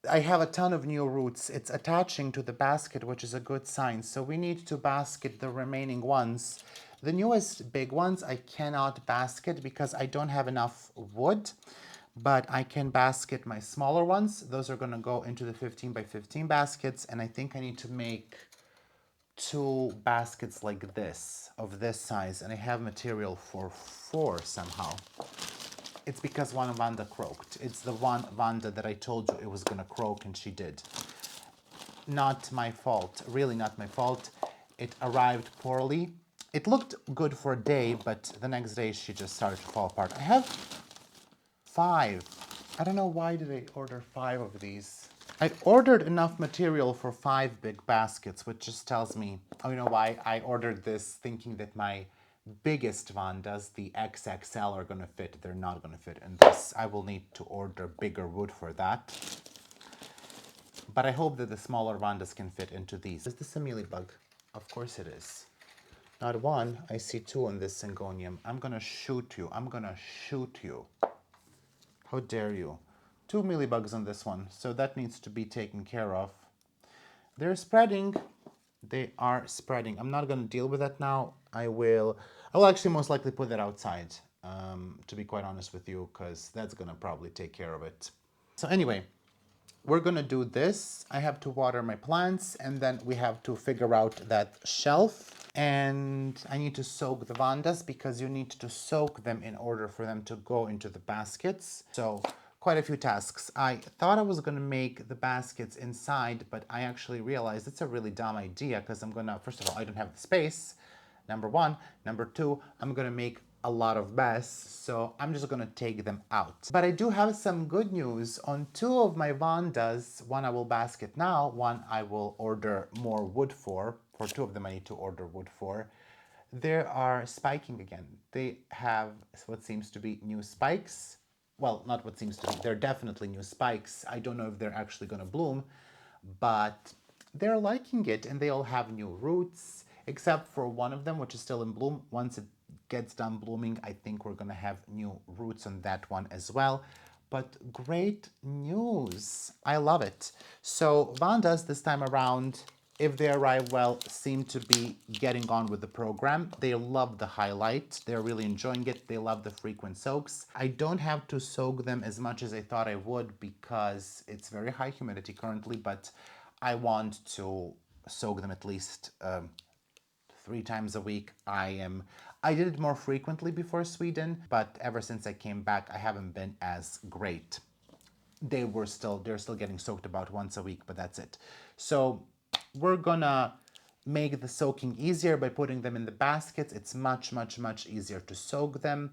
I have a ton of new roots. It's attaching to the basket, which is a good sign. So we need to basket the remaining ones. The newest big ones I cannot basket because I don't have enough wood, but I can basket my smaller ones. Those are going to go into the 15 by 15 baskets, and I think I need to make 2 baskets like this, of this size, and I have material for 4 somehow. It's because one Vanda croaked. It's the one Vanda that I told you it was gonna croak, and she did. Not my fault, really not my fault. It arrived poorly. It looked good for a day, but the next day she just started to fall apart. I have 5. I don't know why did I order 5 of these. I ordered enough material for 5 big baskets, which just tells me, oh, you know why? I ordered this thinking that my biggest Vandas, the XXL, are gonna fit. They're not gonna fit in this. I will need to order bigger wood for that. But I hope that the smaller Vandas can fit into these. Is this a mealybug? Of course it is. Not one, I see 2 on this Syngonium. I'm gonna shoot you. I'm gonna shoot you. How dare you? 2 mealybugs on this one, so that needs to be taken care of. They're spreading. They are spreading. I'm not going to deal with that now. I will actually most likely put that outside, to be quite honest with you, because that's going to probably take care of it. So anyway, we're going to do this. I have to water my plants, and then we have to figure out that shelf. And I need to soak the Vandas because you need to soak them in order for them to go into the baskets. So quite a few tasks. I thought I was going to make the baskets inside, but I actually realized it's a really dumb idea because I'm going to, first of all, I don't have the space, number 1. Number 2, I'm going to make a lot of mess, so I'm just going to take them out. But I do have some good news on 2 of my Vandas. One I will basket now, one I will order more wood for. For 2 of them I need to order wood for. They are spiking again. They have what seems to be new spikes. Well, not what seems to be, they're definitely new spikes. I don't know if they're actually going to bloom, but they're liking it, and they all have new roots, except for one of them, which is still in bloom. Once it gets done blooming, I think we're going to have new roots on that one as well. But great news. I love it. So Vandas this time around, if they arrive well, seem to be getting on with the program. They love the highlight. They're really enjoying it. They love the frequent soaks. I don't have to soak them as much as I thought I would because it's very high humidity currently, but I want to soak them at least 3 times a week. I did it more frequently before Sweden, but ever since I came back, I haven't been as great. They're still getting soaked about once a week, but that's it. So we're gonna make the soaking easier by putting them in the baskets. It's much, much, much easier to soak them.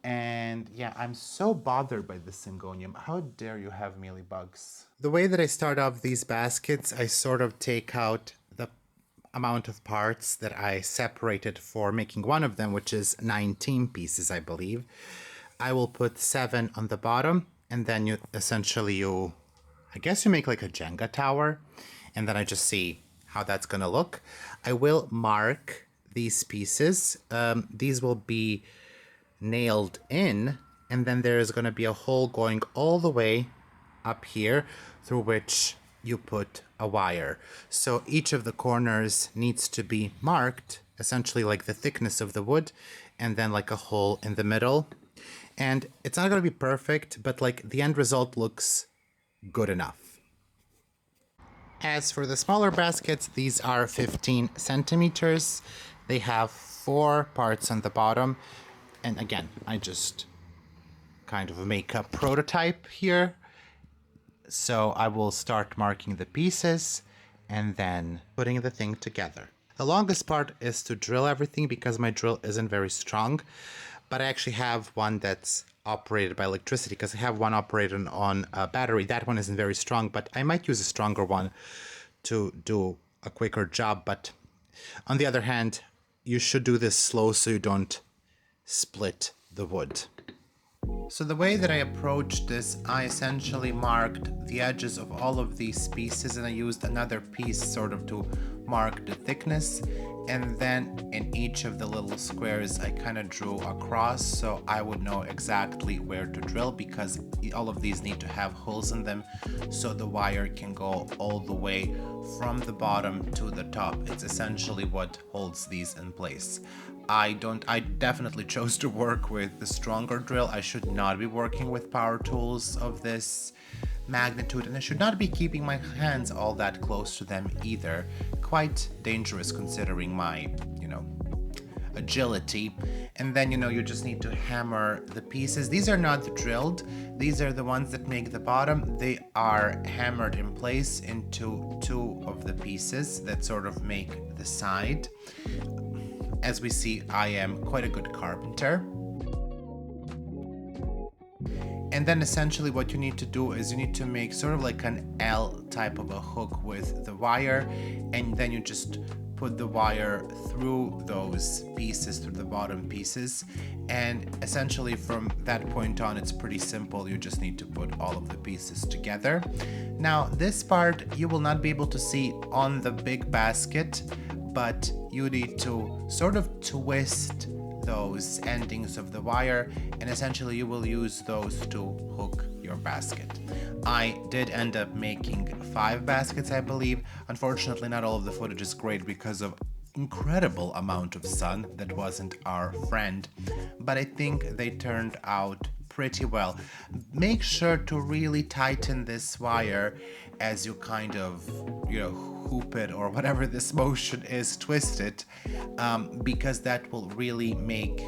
And yeah, I'm so bothered by this Syngonium. How dare you have mealybugs? The way that I start off these baskets, I sort of take out the amount of parts that I separated for making one of them, which is 19 pieces, I believe. I will put 7 on the bottom, and then I guess you make like a Jenga tower, and then I just see how that's gonna look. I will mark these pieces. These will be nailed in and then there is going to be a hole going all the way up here through which you put a wire. So each of the corners needs to be marked, essentially like the thickness of the wood, and then like a hole in the middle. And it's not going to be perfect, but like the end result looks good enough. As for the smaller baskets, these are 15 centimeters. They have 4 parts on the bottom. And again, I just kind of make a prototype here. So I will start marking the pieces and then putting the thing together. The longest part is to drill everything because my drill isn't very strong, but I actually have one that's operated by electricity because I have one operated on a battery. That one isn't very strong, but I might use a stronger one to do a quicker job. But on the other hand, you should do this slow so you don't split the wood. So the way that I approached this, I essentially marked the edges of all of these pieces, and I used another piece sort of to mark the thickness, and then in each of the little squares I kind of drew a cross so I would know exactly where to drill, because all of these need to have holes in them so the wire can go all the way from the bottom to the top. It's essentially what holds these in place. I definitely chose to work with the stronger drill. I should not be working with power tools of this magnitude, and I should not be keeping my hands all that close to them either. Quite dangerous considering my, agility. And then, you just need to hammer the pieces. These are not drilled. These are the ones that make the bottom. They are hammered in place into 2 of the pieces that sort of make the side. As we see, I am quite a good carpenter. And then essentially what you need to do is you need to make sort of like an L type of a hook with the wire, and then you just put the wire through those pieces, through the bottom pieces, and essentially from that point on it's pretty simple. You just need to put all of the pieces together. Now this part you will not be able to see on the big basket, but you need to sort of twist those endings of the wire, and essentially you will use those to hook your basket. I did end up making 5 baskets, I believe. Unfortunately, not all of the footage is great because of incredible amount of sun that wasn't our friend, but I think they turned out pretty well. Make sure to really tighten this wire as you kind of, hoop it, or whatever this motion is, twist it, because that will really make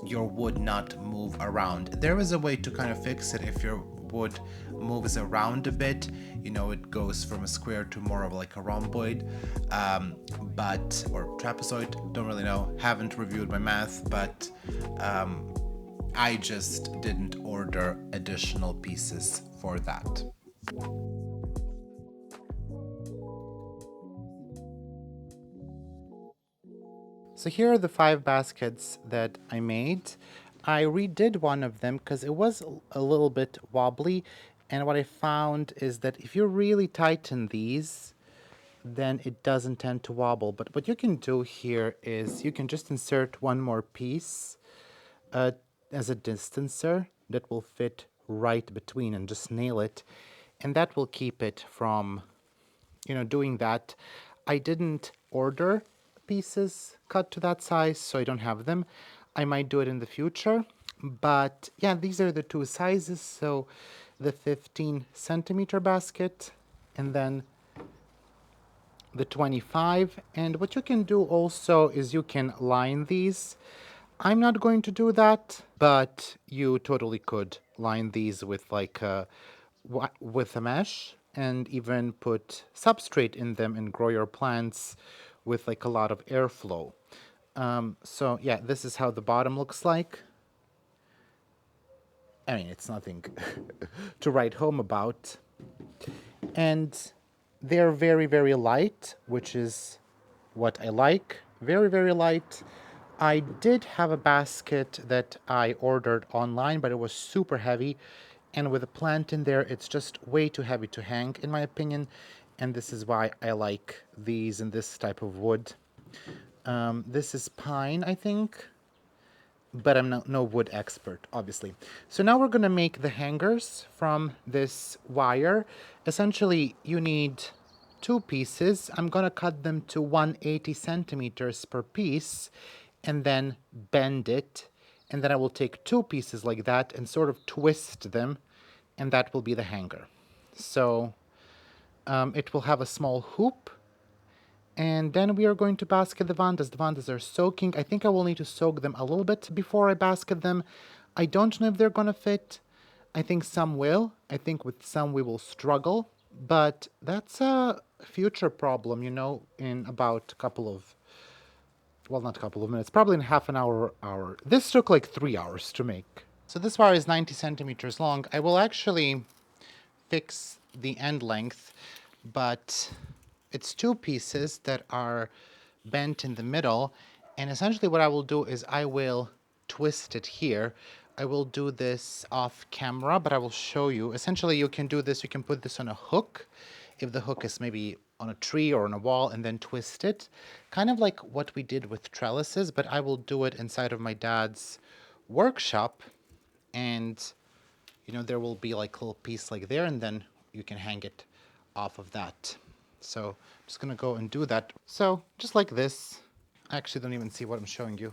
your wood not move around. There is a way to kind of fix it if your wood moves around a bit. It goes from a square to more of like a rhomboid, or trapezoid, don't really know, haven't reviewed my math, but I just didn't order additional pieces for that. So here are the 5 baskets that I made. I redid one of them because it was a little bit wobbly, and what I found is that if you really tighten these, then it doesn't tend to wobble. But what you can do here is you can just insert one more piece as a distancer that will fit right between, and just nail it, and that will keep it from doing that. I didn't order pieces cut to that size, so I don't have them. I might do it in the future, but yeah, these are the 2 sizes. So the 15 centimeter basket and then the 25. And what you can do also is you can line these. I'm not going to do that, but you totally could line these with with a mesh, and even put substrate in them and grow your plants with a lot of airflow. So yeah, this is how the bottom looks like. I mean, it's nothing to write home about. And they're very, very light, which is what I like. Very, very light. I did have a basket that I ordered online, but it was super heavy. And with a plant in there, it's just way too heavy to hang, in my opinion. And this is why I like these in this type of wood. This is pine, I think. but I'm no wood expert, obviously. So now we're going to make the hangers from this wire. Essentially, you need two pieces. I'm going to cut them to 180 centimeters per piece and then bend it. And then I will take two pieces like that and sort of twist them, and that will be the hanger. So it will have a small hoop, and then we are going to basket the vandas. The vandas are soaking. I think I will need to soak them a little bit before I basket them. I don't know if they're going to fit. I think some will. I think with some we will struggle. But that's a future problem, you know, in about a couple of, well, not a couple of minutes, probably in half an hour. This took like 3 hours to make. So this wire is 90 centimeters long. I will actually fix the end length, but it's two pieces that are bent in the middle. And essentially what I will do is I will twist it here. I will do this off camera, but I will show you. Essentially you can do this, you can put this on a hook, if the hook is maybe on a tree or on a wall, and then twist it. Kind of like what we did with trellises, but I will do it inside of my dad's workshop. And you know, there will be like a little piece like there, and then you can hang it off of that. So I'm just gonna go and do that. So just like this. I actually don't even see what I'm showing you.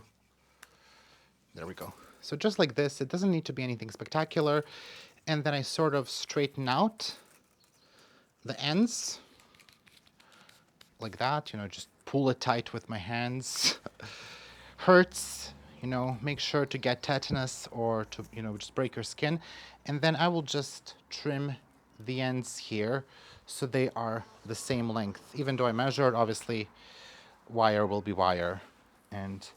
There we go. So just like this, it doesn't need to be anything spectacular. And then I sort of straighten out the ends like that, you know, just pull it tight with my hands. Hurts, you know, make sure to get tetanus or to, you know, just break your skin. And then I will just trim the ends here so they are the same length. Even though I measured, obviously, wire will be wire and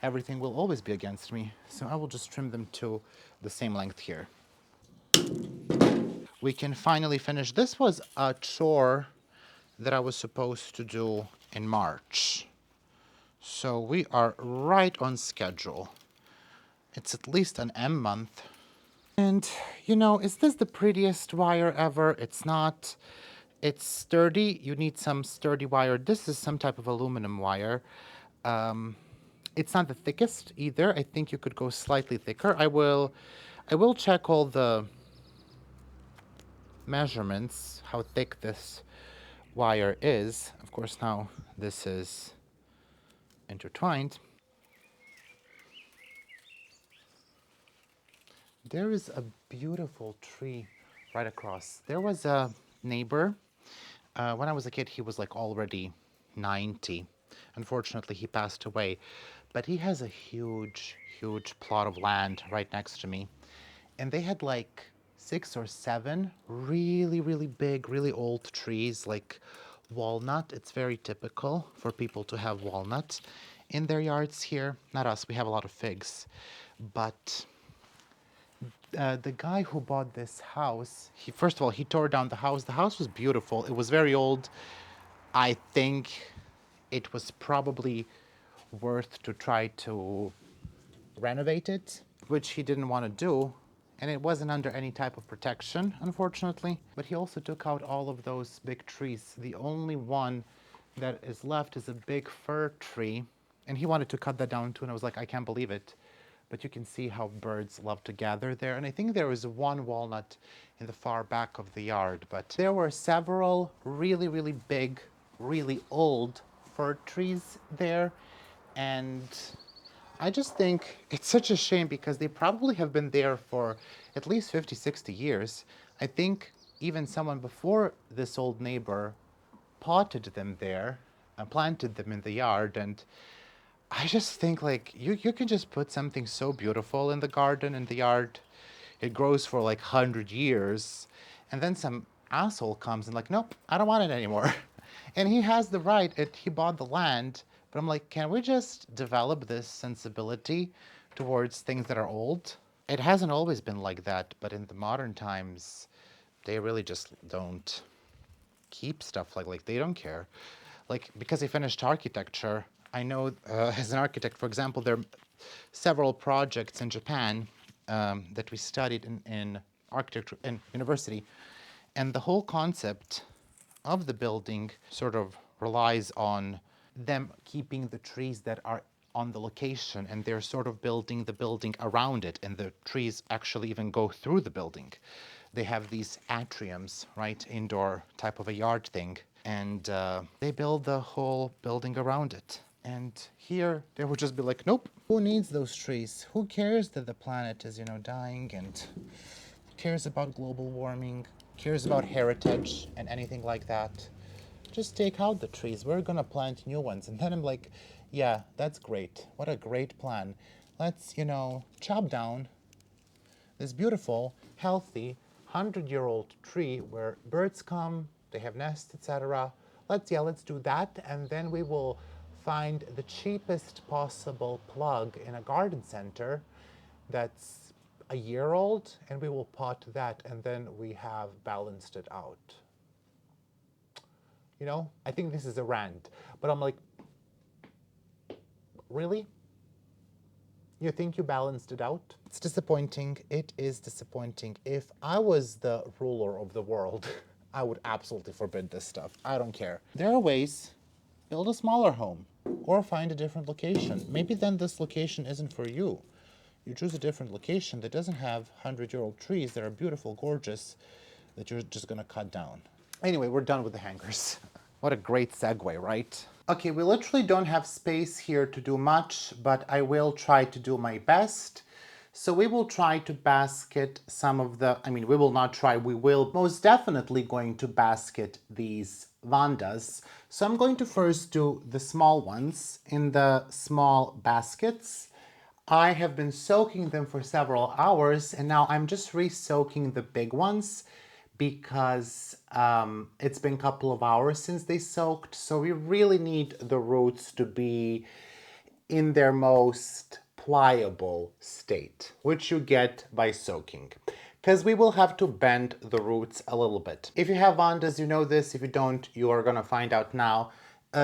everything will always be against me. So I will just trim them to the same length here. We can finally finish. This was a chore that I was supposed to do in March. So we are right on schedule. It's at least an M month. And, you know, is this the prettiest wire ever? It's not. It's sturdy. You need some sturdy wire. This is some type of aluminum wire. It's not the thickest either. I think you could go slightly thicker. I will check all the measurements, how thick this wire is. Of course, now this is intertwined. There is a beautiful tree right across. There was a neighbor. When I was a kid, he was like already 90. Unfortunately, he passed away. But he has a huge, huge plot of land right next to me. And they had like 6 or 7 really, really big, really old trees, like walnut. It's very typical for people to have walnuts in their yards here. Not us, we have a lot of figs. But the guy who bought this house, first of all, he tore down the house. The house was beautiful. It was very old. I think it was probably worth to try to renovate it, which he didn't want to do. And it wasn't under any type of protection, unfortunately. But he also took out all of those big trees. The only one that is left is a big fir tree. And he wanted to cut that down too. And I was like, I can't believe it. But you can see how birds love to gather there. And I think there was one walnut in the far back of the yard. But there were several really, really big, really old fir trees there. And I just think it's such a shame because they probably have been there for at least 50, 60 years. I think even someone before this old neighbor potted them there and planted them in the yard. And I just think like you can just put something so beautiful in the garden, in the yard. It grows for like 100 years. And then some asshole comes and like, nope, I don't want it anymore. And he has the right, he bought the land. But I'm like, can we just develop this sensibility towards things that are old? It hasn't always been like that, but in the modern times, they really just don't keep stuff like they don't care. Like, because I finished architecture, I know as an architect, for example, there are several projects in Japan that we studied in architecture in university. And the whole concept of the building sort of relies on them keeping the trees that are on the location, and they're sort of building the building around it, and the trees actually even go through the building. They have these atriums, right, indoor type of a yard thing, and they build the whole building around it. And here they would just be like, nope. Who needs those trees? Who cares that the planet is, dying, and who cares about global warming, cares about heritage and anything like that? Just take out the trees. We're gonna plant new ones. And then I'm like, yeah, that's great. What a great plan. Let's, chop down this beautiful, healthy, 100-year-old tree where birds come, they have nests, etc. Let's do that, and then we will find the cheapest possible plug in a garden center that's a year old, and we will pot that, and then we have balanced it out. I think this is a rant, but I'm like, really? You think you balanced it out? It's disappointing. It is disappointing. If I was the ruler of the world, I would absolutely forbid this stuff. I don't care. There are ways. Build a smaller home or find a different location. Maybe then this location isn't for you. You choose a different location that doesn't have 100-year-old trees that are beautiful, gorgeous, that you're just gonna cut down. Anyway, we're done with the hangers. What a great segue, right? Okay, we literally don't have space here to do much, but I will try to do my best. So we will try to basket some of the, we will not try, we will most definitely going to basket these vandas. So I'm going to first do the small ones in the small baskets. I have been soaking them for several hours, and now I'm just re-soaking the big ones because it's been a couple of hours since they soaked. So we really need the roots to be in their most pliable state, which you get by soaking, because we will have to bend the roots a little bit. If you have vandas, you know this. If you don't, you are gonna find out now.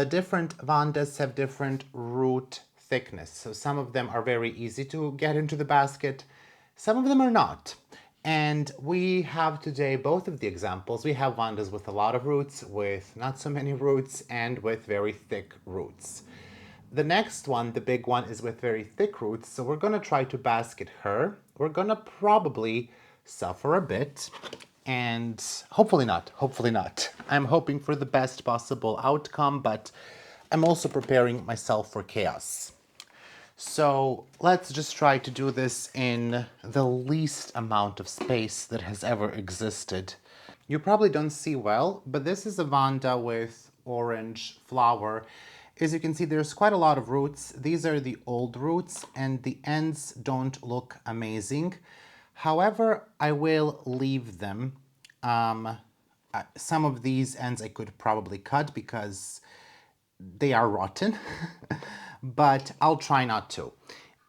Different vandas have different root thickness. So some of them are very easy to get into the basket. Some of them are not. And we have today both of the examples. We have vandas with a lot of roots, with not so many roots, and with very thick roots. The next one, the big one, is with very thick roots, so we're gonna try to basket her. We're gonna probably suffer a bit, and hopefully not. I'm hoping for the best possible outcome, but I'm also preparing myself for chaos. So let's just try to do this in the least amount of space that has ever existed. You probably don't see well, but this is a vanda with orange flower. As you can see, there's quite a lot of roots. These are the old roots, and the ends don't look amazing. However, I will leave them. Some of these ends I could probably cut because they are rotten, but I'll try not to.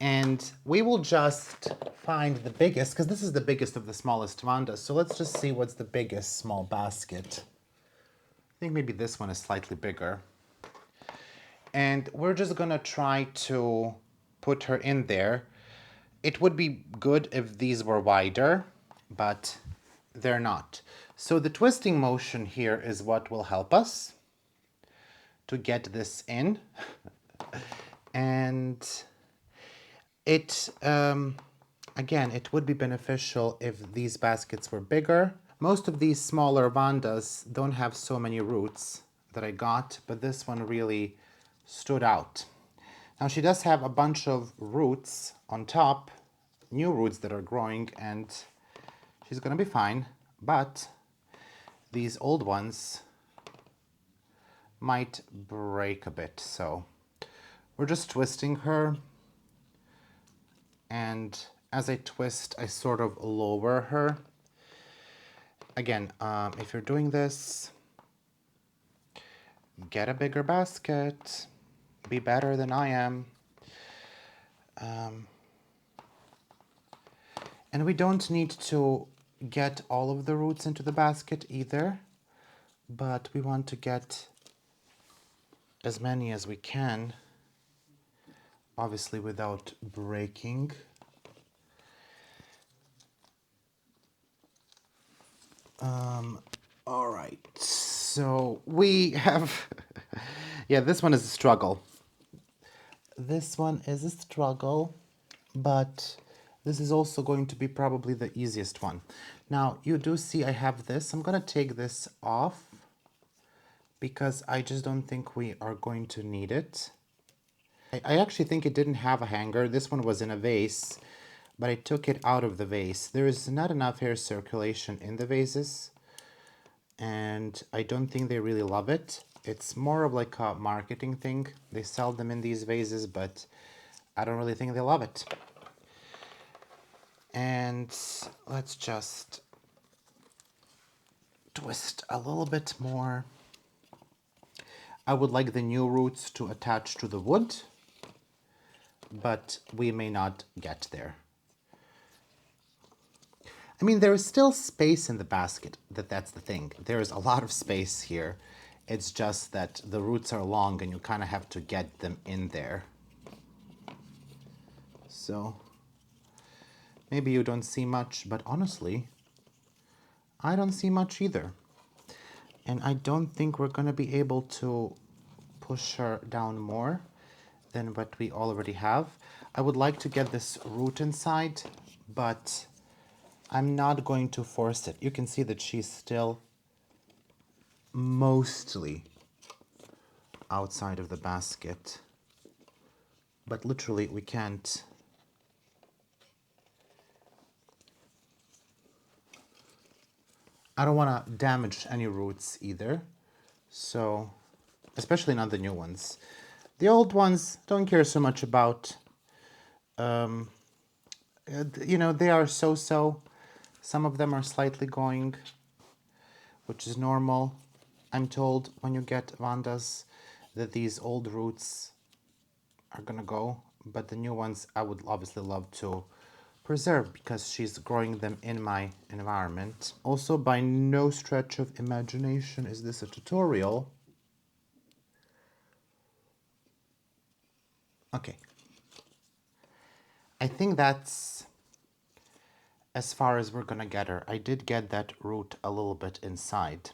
And we will just find the biggest, because this is the biggest of the smallest vandas. So let's just see what's the biggest small basket. I think maybe this one is slightly bigger. And we're just gonna try to put her in there. It would be good if these were wider, but they're not. So the twisting motion here is what will help us to get this in. And it, again, it would be beneficial if these baskets were bigger. Most of these smaller vandas don't have so many roots that I got, but this one really stood out. Now she does have a bunch of roots on top, new roots that are growing, and she's gonna be fine, but these old ones might break a bit. So we're just twisting her, and as I twist, I sort of lower her. Again, if you're doing this, get a bigger basket. Be better than I am. And we don't need to get all of the roots into the basket either, but we want to get as many as we can, obviously without breaking. All right, so we have, yeah, this one is a struggle. This one is a struggle, but this is also going to be probably the easiest one. Now, you do see I have this. I'm going to take this off because I just don't think we are going to need it. I actually think it didn't have a hanger. This one was in a vase, but I took it out of the vase. There is not enough air circulation in the vases, and I don't think they really love it. It's more of like a marketing thing. They sell them in these vases, but I don't really think they love it. And let's just twist a little bit more. I would like the new roots to attach to the wood, but we may not get there. I mean, there is still space in the basket. That's the thing. There is a lot of space here. It's just that the roots are long and you kind of have to get them in there. So maybe you don't see much, but honestly, I don't see much either. And I don't think we're going to be able to push her down more than what we already have. I would like to get this root inside, but I'm not going to force it. You can see that she's still mostly outside of the basket, but literally we can't. I don't want to damage any roots either, so especially not the new ones. The old ones don't care so much about. You know, they are so-so. Some of them are slightly going, which is normal. I'm told when you get vandas that these old roots are gonna go, but the new ones I would obviously love to preserve because she's growing them in my environment. Also, by no stretch of imagination is this a tutorial. Okay. I think that's as far as we're gonna get her. I did get that root a little bit inside.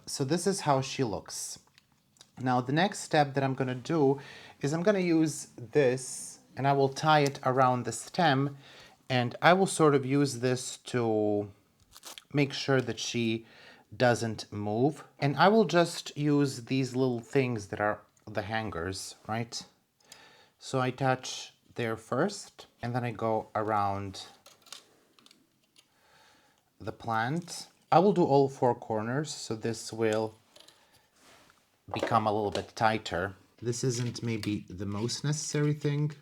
So this is how she looks. Now the next step that I'm gonna do is I'm gonna use this and I will tie it around the stem, and I will sort of use this to make sure that she doesn't move. And I will just use these little things that are the hangers, right? So I attach there first, and then I go around the plant. I will do all four corners, so this will become a little bit tighter. This isn't maybe the most necessary thing,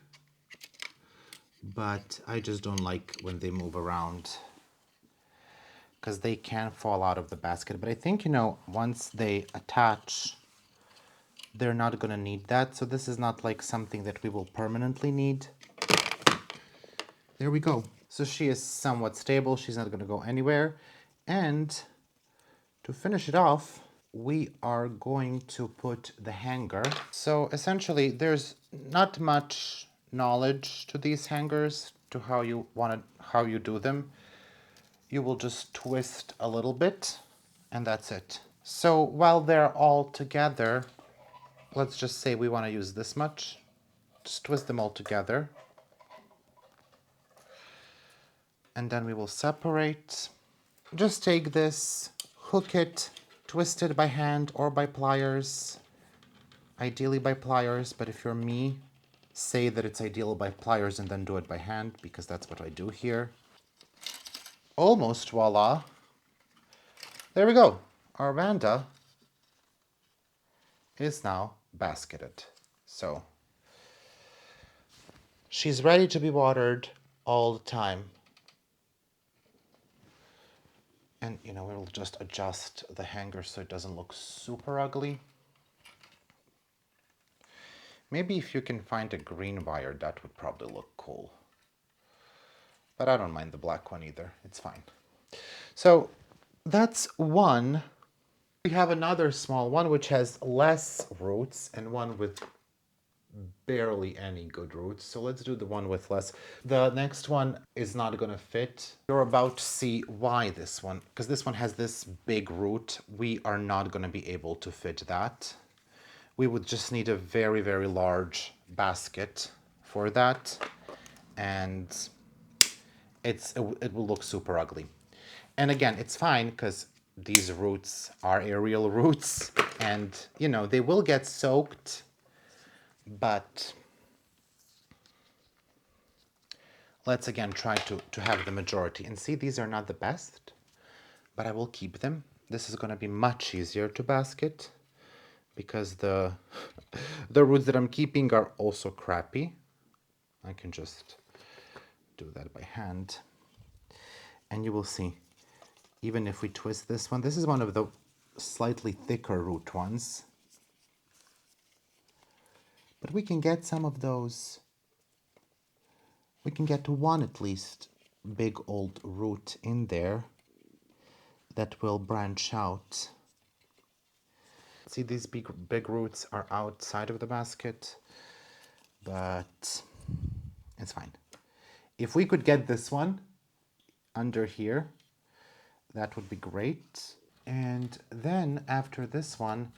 but I just don't like when they move around because they can fall out of the basket. But I think, you know, once they attach, they're not gonna need that. So this is not like something that we will permanently need. There we go. So she is somewhat stable. She's not gonna go anywhere. And to finish it off, we are going to put the hanger. So essentially there's not much knowledge to these hangers, to how you do them. You will just twist a little bit and that's it. So while they're all together, let's just say we want to use this much. Just twist them all together. And then we will separate. Just take this, hook it, twist it by hand or by pliers. Ideally by pliers, but if you're me, say that it's ideal by pliers and then do it by hand, because that's what I do here. Almost voila. There we go. Our vanda is now basketed. So she's ready to be watered all the time. And, you know, we'll just adjust the hanger so it doesn't look super ugly. Maybe if you can find a green wire, that would probably look cool. But I don't mind the black one either. It's fine. So that's one. We have another small one which has less roots and one with barely any good roots. So let's do the one with less. The next one is not gonna fit. You're about to see why this one, because this one has this big root. We are not gonna be able to fit that. We would just need a very, very large basket for that. And it will look super ugly. And again, it's fine because these roots are aerial roots and, you know, they will get soaked, but let's again try to have the majority. And see, these are not the best, but I will keep them. This is going to be much easier to basket because the roots that I'm keeping are also crappy. I can just do that by hand. And you will see, even if we twist this one, this is one of the slightly thicker root ones. But we can get some of those. We can get one at least big old root in there that will branch out. See, these big roots are outside of the basket, but it's fine. If we could get this one under here, that would be great. And then after this one,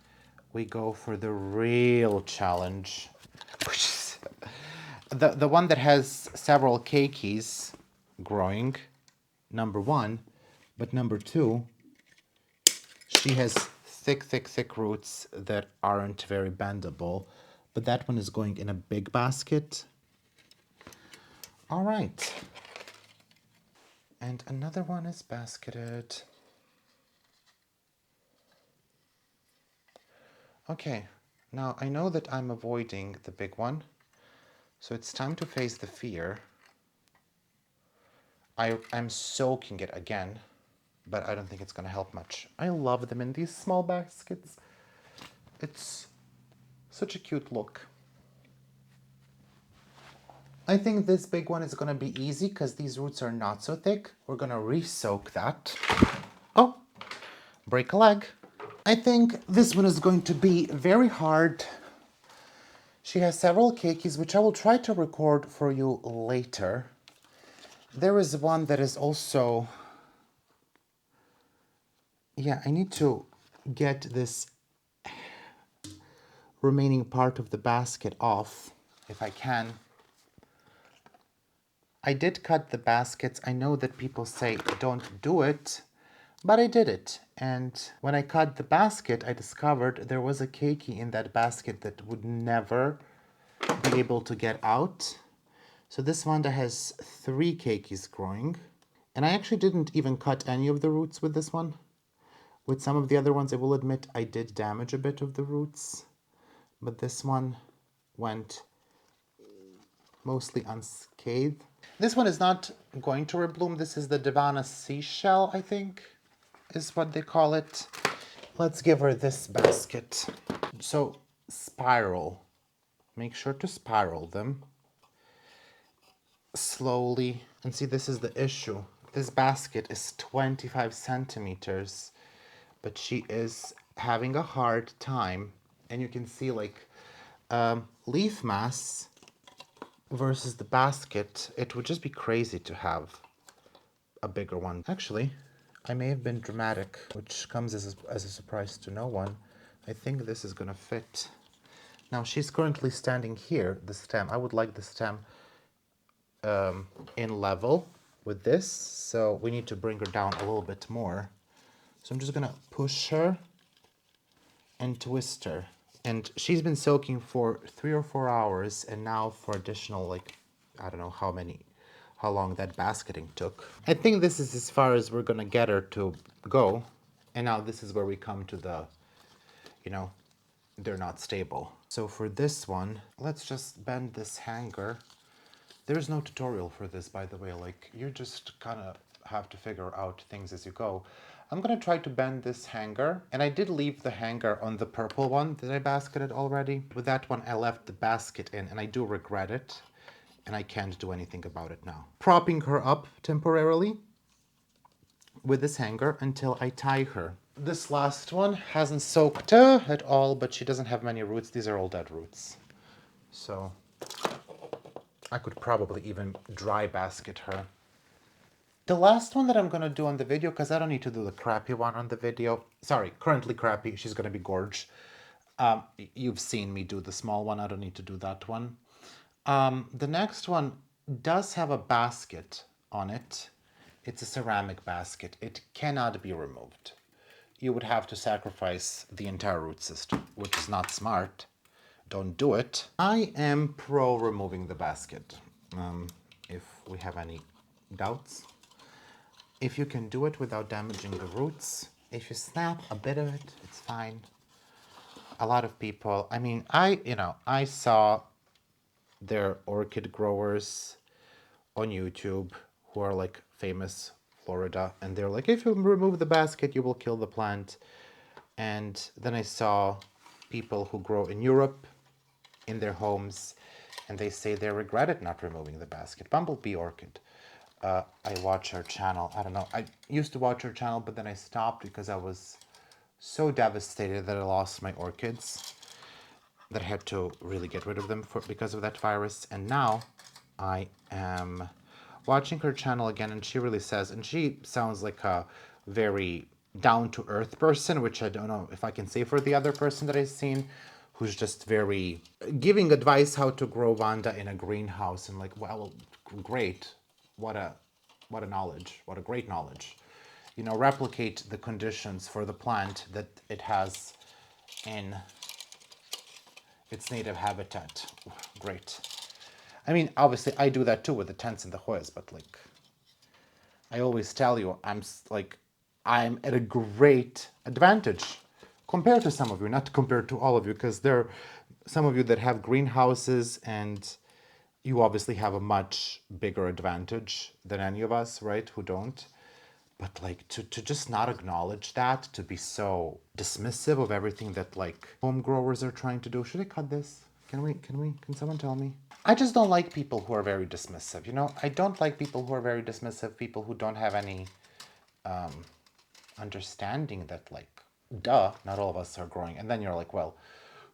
we go for the real challenge, which is the one that has several keikis growing, number one, but number two, she has thick roots that aren't very bendable, but that one is going in a big basket. All right. And another one is basketed. Okay, now I know that I'm avoiding the big one, so it's time to face the fear. I'm soaking it again, but I don't think it's going to help much. I love them in these small baskets. It's such a cute look. I think this big one is going to be easy because these roots are not so thick. We're going to re-soak that. Oh, break a leg. I think this one is going to be very hard. She has several keikis, which I will try to record for you later. There is one that is also... Yeah, I need to get this remaining part of the basket off, if I can. I did cut the baskets. I know that people say don't do it, but I did it. And when I cut the basket, I discovered there was a keiki in that basket that would never be able to get out. So this vanda has 3 keikis growing. And I actually didn't even cut any of the roots with this one. With some of the other ones, I will admit I did damage a bit of the roots. But this one went mostly unscathed. This one is not going to rebloom. This is the Divana seashell, I think, is what they call it. Let's give her this basket. So, spiral. Make sure to spiral them slowly. And see, this is the issue. This basket is 25 centimeters, but she is having a hard time. And you can see like leaf mass versus the basket. It would just be crazy to have a bigger one. Actually, I may have been dramatic, which comes as a surprise to no one. I think this is gonna fit. Now she's currently standing here, the stem. I would like the stem in level with this, so we need to bring her down a little bit more. So I'm just gonna push her and twist her. And she's been soaking for 3 or 4 hours, and now for additional, like, I don't know how long that basketing took. I think this is as far as we're gonna get her to go. And now this is where we come to the, you know, they're not stable. So for this one, let's just bend this hanger. There's no tutorial for this, by the way. Like, you just kind of have to figure out things as you go. I'm gonna try to bend this hanger, and I did leave the hanger on the purple one that I basketed already. With that one, I left the basket in, and I do regret it, and I can't do anything about it now. Propping her up temporarily with this hanger until I tie her. This last one hasn't soaked at all, but she doesn't have many roots. These are all dead roots. So I could probably even dry basket her. The last one that I'm gonna do on the video, because I don't need to do the crappy one on the video. Sorry, currently crappy, she's gonna be gorge. You've seen me do the small one. I don't need to do that one. The next one does have a basket on it. It's a ceramic basket. It cannot be removed. You would have to sacrifice the entire root system, which is not smart. Don't do it. I am pro removing the basket. If we have any doubts, if you can do it without damaging the roots, if you snap a bit of it, it's fine. A lot of people, I mean, I saw their orchid growers on YouTube who are like famous Florida, and they're like, if you remove the basket, you will kill the plant. And then I saw people who grow in Europe in their homes, and they say they regretted not removing the basket. Bumblebee Orchid. I watch her channel. I don't know. I used to watch her channel, but then I stopped because I was so devastated that I lost my orchids, that I had to really get rid of them because of that virus. And now I am watching her channel again, and she really says, and she sounds like a very down-to-earth person, which I don't know if I can say for the other person that I've seen, who's just very giving advice how to grow vanda in a greenhouse. And like, well, great, what a knowledge, what a great knowledge. Replicate the conditions for the plant that it has in its native habitat. Great. I mean, obviously, I do that too with the tents and the Hoyas, but like, I always tell you, I'm at a great advantage compared to some of you, not compared to all of you, because there are some of you that have greenhouses, and you obviously have a much bigger advantage than any of us, right, who don't. But like, to just not acknowledge that, to be so dismissive of everything that like home growers are trying to do. Should I cut this? Can someone tell me? I just don't like people who are very dismissive, I don't like people who are very dismissive, people who don't have any understanding that like, duh, not all of us are growing. And then you're like, well,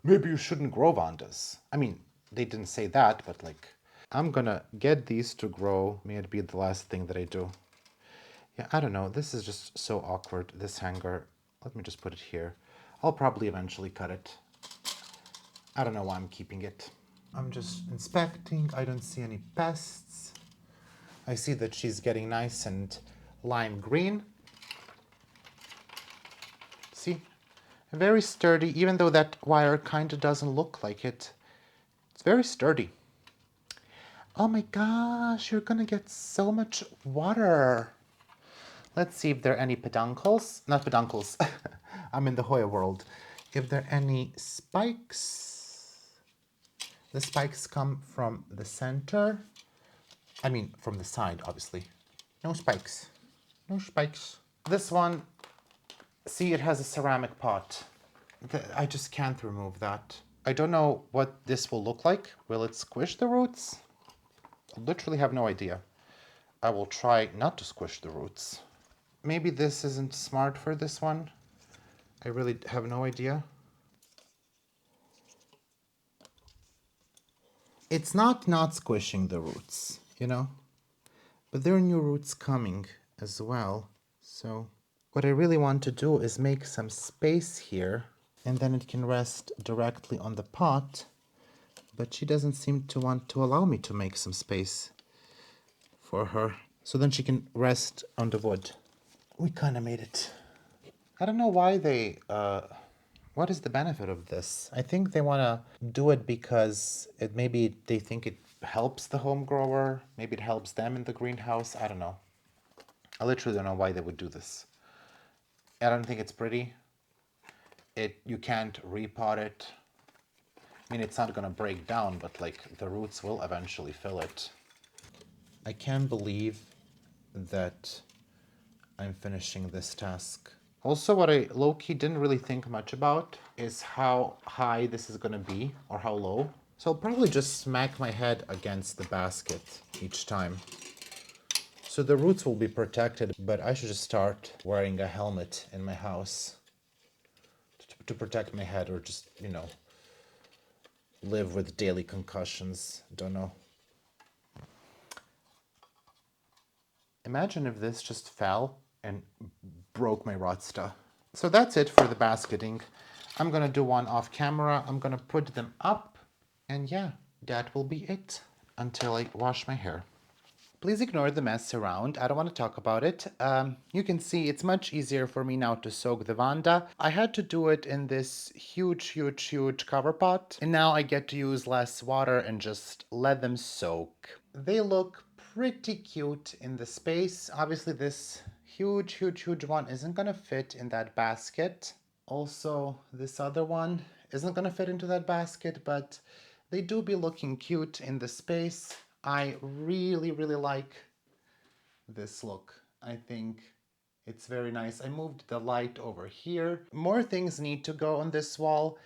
maybe you shouldn't grow vandas. I mean, they didn't say that, but like, I'm gonna get these to grow. May it be the last thing that I do. Yeah, I don't know. This is just so awkward, this hanger. Let me just put it here. I'll probably eventually cut it. I don't know why I'm keeping it. I'm just inspecting. I don't see any pests. I see that she's getting nice and lime green. See? Very sturdy, even though that wire kind of doesn't look like it. It's very sturdy. Oh my gosh, you're gonna get so much water. Let's see if there are any peduncles. Not peduncles. I'm in the Hoya world. If there are any spikes. The spikes come from the center. I mean, from the side, obviously. No spikes. No spikes. This one, see, it has a ceramic pot. I just can't remove that. I don't know what this will look like. Will it squish the roots? I literally have no idea. I will try not to squish the roots. Maybe this isn't smart for this one. I really have no idea. It's not squishing the roots, but there are new roots coming as well. So what I really want to do is make some space here, and then it can rest directly on the pot, but she doesn't seem to want to allow me to make some space for her. So then she can rest on the wood. We kind of made it. I don't know why they, what is the benefit of this? I think they want to do it because maybe they think it helps the home grower. Maybe it helps them in the greenhouse. I don't know. I literally don't know why they would do this. I don't think it's pretty. You can't repot it. I mean, it's not going to break down, but like the roots will eventually fill it. I can't believe that I'm finishing this task. Also, what I low-key didn't really think much about is how high this is going to be, or how low. So I'll probably just smack my head against the basket each time. So the roots will be protected, but I should just start wearing a helmet in my house to protect my head, or just, live with daily concussions. Don't know. Imagine if this just fell and broke my rotsta. So that's it for the basketing. I'm gonna do one off camera. I'm gonna put them up, and yeah, that will be it until I wash my hair. Please ignore the mess around. I don't want to talk about it. You can see it's much easier for me now to soak the Vanda. I had to do it in this huge cover pot, and now I get to use less water and just let them soak. They look pretty cute in the space. Obviously this huge one isn't gonna fit in that basket. Also, this other one isn't gonna fit into that basket, but they do be looking cute in the space. I really like this look. I think it's very nice. I moved the light over here. More things need to go on this wall.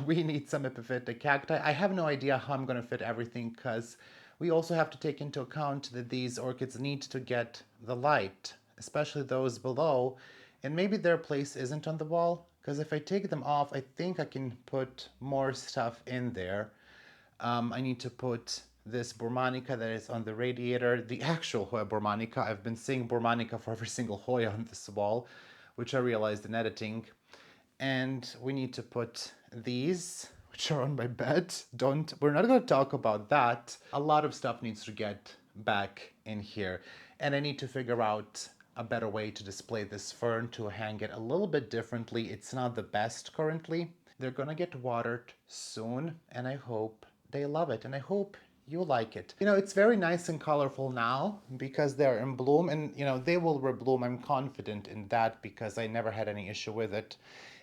We need some epiphytic cacti. I have no idea how I'm going to fit everything because we also have to take into account that these orchids need to get the light, especially those below. And maybe their place isn't on the wall, because if I take them off, I think I can put more stuff in there. I need to put this Burmanica that is on the radiator, the actual Hoya Burmanica. I've been seeing Burmanica for every single Hoya on this wall, which I realized in editing. And we need to put these, which are on my bed. We're not going to talk about that. A lot of stuff needs to get back in here. And I need to figure out a better way to display this fern, to hang it a little bit differently. It's not the best currently. They're gonna get watered soon, and I hope they love it, and I hope you like it. You know, it's very nice and colorful now because they're in bloom, and you know, they will rebloom. I'm confident in that because I never had any issue with it.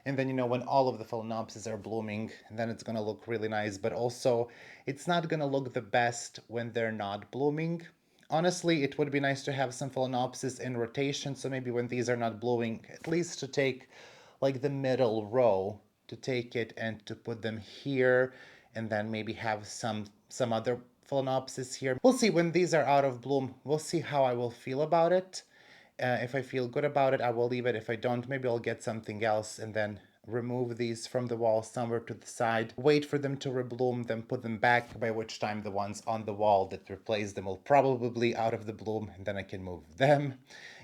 And then, you know, when all of the phalaenopsis are blooming, then it's gonna look really nice, but also it's not gonna look the best when they're not blooming. Honestly, it would be nice to have some phalaenopsis in rotation, so maybe when these are not blooming, at least to take like the middle row, to take it and to put them here, and then maybe have some other phalaenopsis here. We'll see when these are out of bloom. We'll see how I will feel about it. If I feel good about it, I will leave it. If I don't, maybe I'll get something else and then remove these from the wall somewhere to the side, wait for them to rebloom, then put them back, by which time the ones on the wall that replace them will probably be out of the bloom, and then I can move them.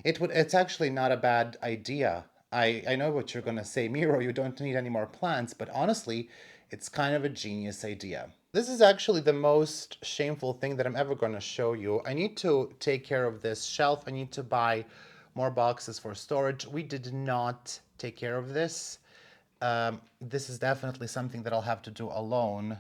It's actually not a bad idea. I know what you're gonna say, Miro, you don't need any more plants, but honestly, it's kind of a genius idea. This is actually the most shameful thing that I'm ever gonna show you. I need to take care of this shelf. I need to buy more boxes for storage. We did not take care of this. This is definitely something that I'll have to do alone.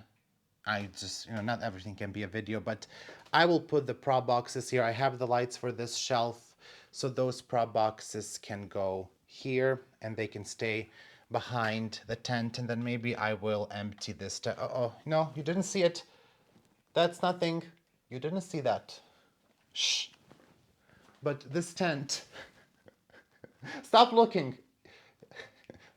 I just, you know, not everything can be a video, but I will put the prop boxes here. I have the lights for this shelf, so those prop boxes can go here and they can stay behind the tent, and then maybe I will empty this. Oh, no, you didn't see it. That's nothing. You didn't see that. Shh. But this tent, stop looking.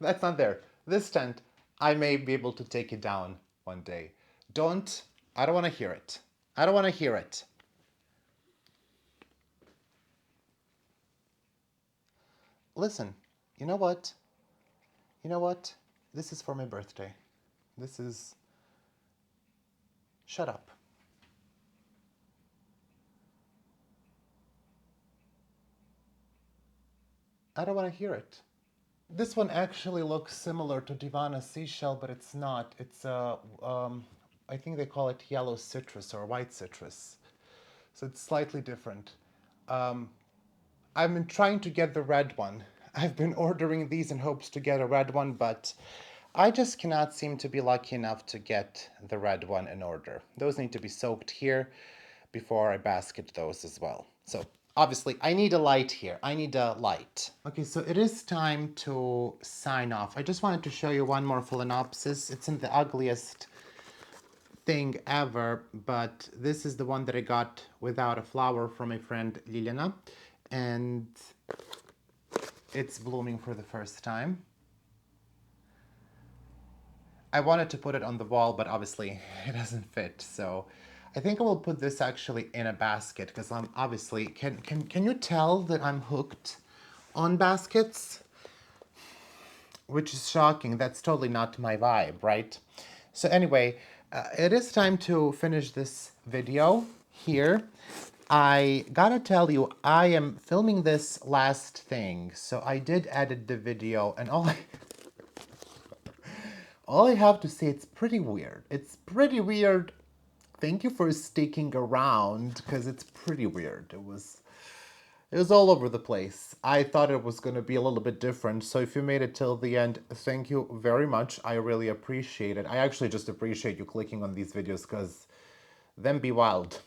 That's not there. This tent, I may be able to take it down one day. I don't want to hear it. I don't want to hear it. Listen, you know what? You know what? This is for my birthday. This is... Shut up. I don't want to hear it. This one actually looks similar to Divana seashell, but it's not. It's I think they call it yellow citrus or white citrus. So it's slightly different. I've been trying to get the red one. I've been ordering these in hopes to get a red one, but I just cannot seem to be lucky enough to get the red one in order. Those need to be soaked here before I basket those as well. So obviously I need a light here. I need a light. Okay, so it is time to sign off. I just wanted to show you one more phalaenopsis. It's in the ugliest thing ever, but this is the one that I got without a flower from my friend Liliana, and it's blooming for the first time. I wanted to put it on the wall, but obviously it doesn't fit, so I think I will put this actually in a basket, because I'm obviously, can you tell that I'm hooked on baskets? Which is shocking. That's totally not my vibe, right? So anyway, it is time to finish this video here. I gotta tell you, I am filming this last thing, so I did edit the video, and All I have to say, it's pretty weird. It's pretty weird. Thank you for sticking around, because it's pretty weird. It was all over the place. I thought it was going to be a little bit different. So if you made it till the end, thank you very much. I really appreciate it. I actually just appreciate you clicking on these videos, because them be wild.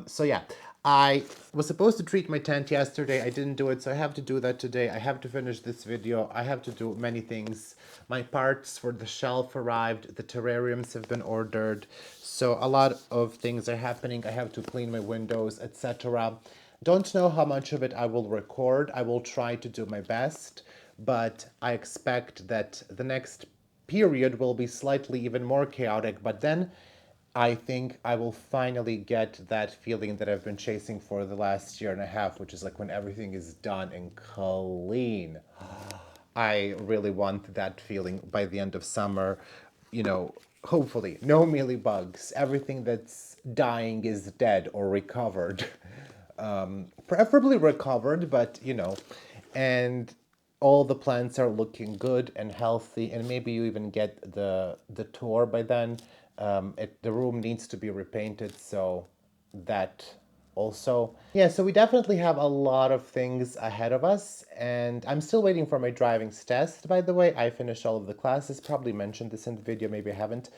So yeah, I was supposed to treat my tent yesterday. I didn't do it, so I have to do that today. I have to finish this video. I have to do many things. My parts for the shelf arrived. The terrariums have been ordered. So a lot of things are happening. I have to clean my windows, etc. Don't know how much of it I will record. I will try to do my best, but I expect that the next period will be slightly even more chaotic, but then I think I will finally get that feeling that I've been chasing for the last year and a half, which is like when everything is done and clean. I really want that feeling by the end of summer. You know, hopefully, no mealybugs. Everything that's dying is dead or recovered. Preferably recovered, but you know, and all the plants are looking good and healthy, and maybe you even get the tour by then. The room needs to be repainted, so that also. Yeah, so we definitely have a lot of things ahead of us, and I'm still waiting for my driving test, by the way. I finished all of the classes, probably mentioned this in the video, maybe I haven't,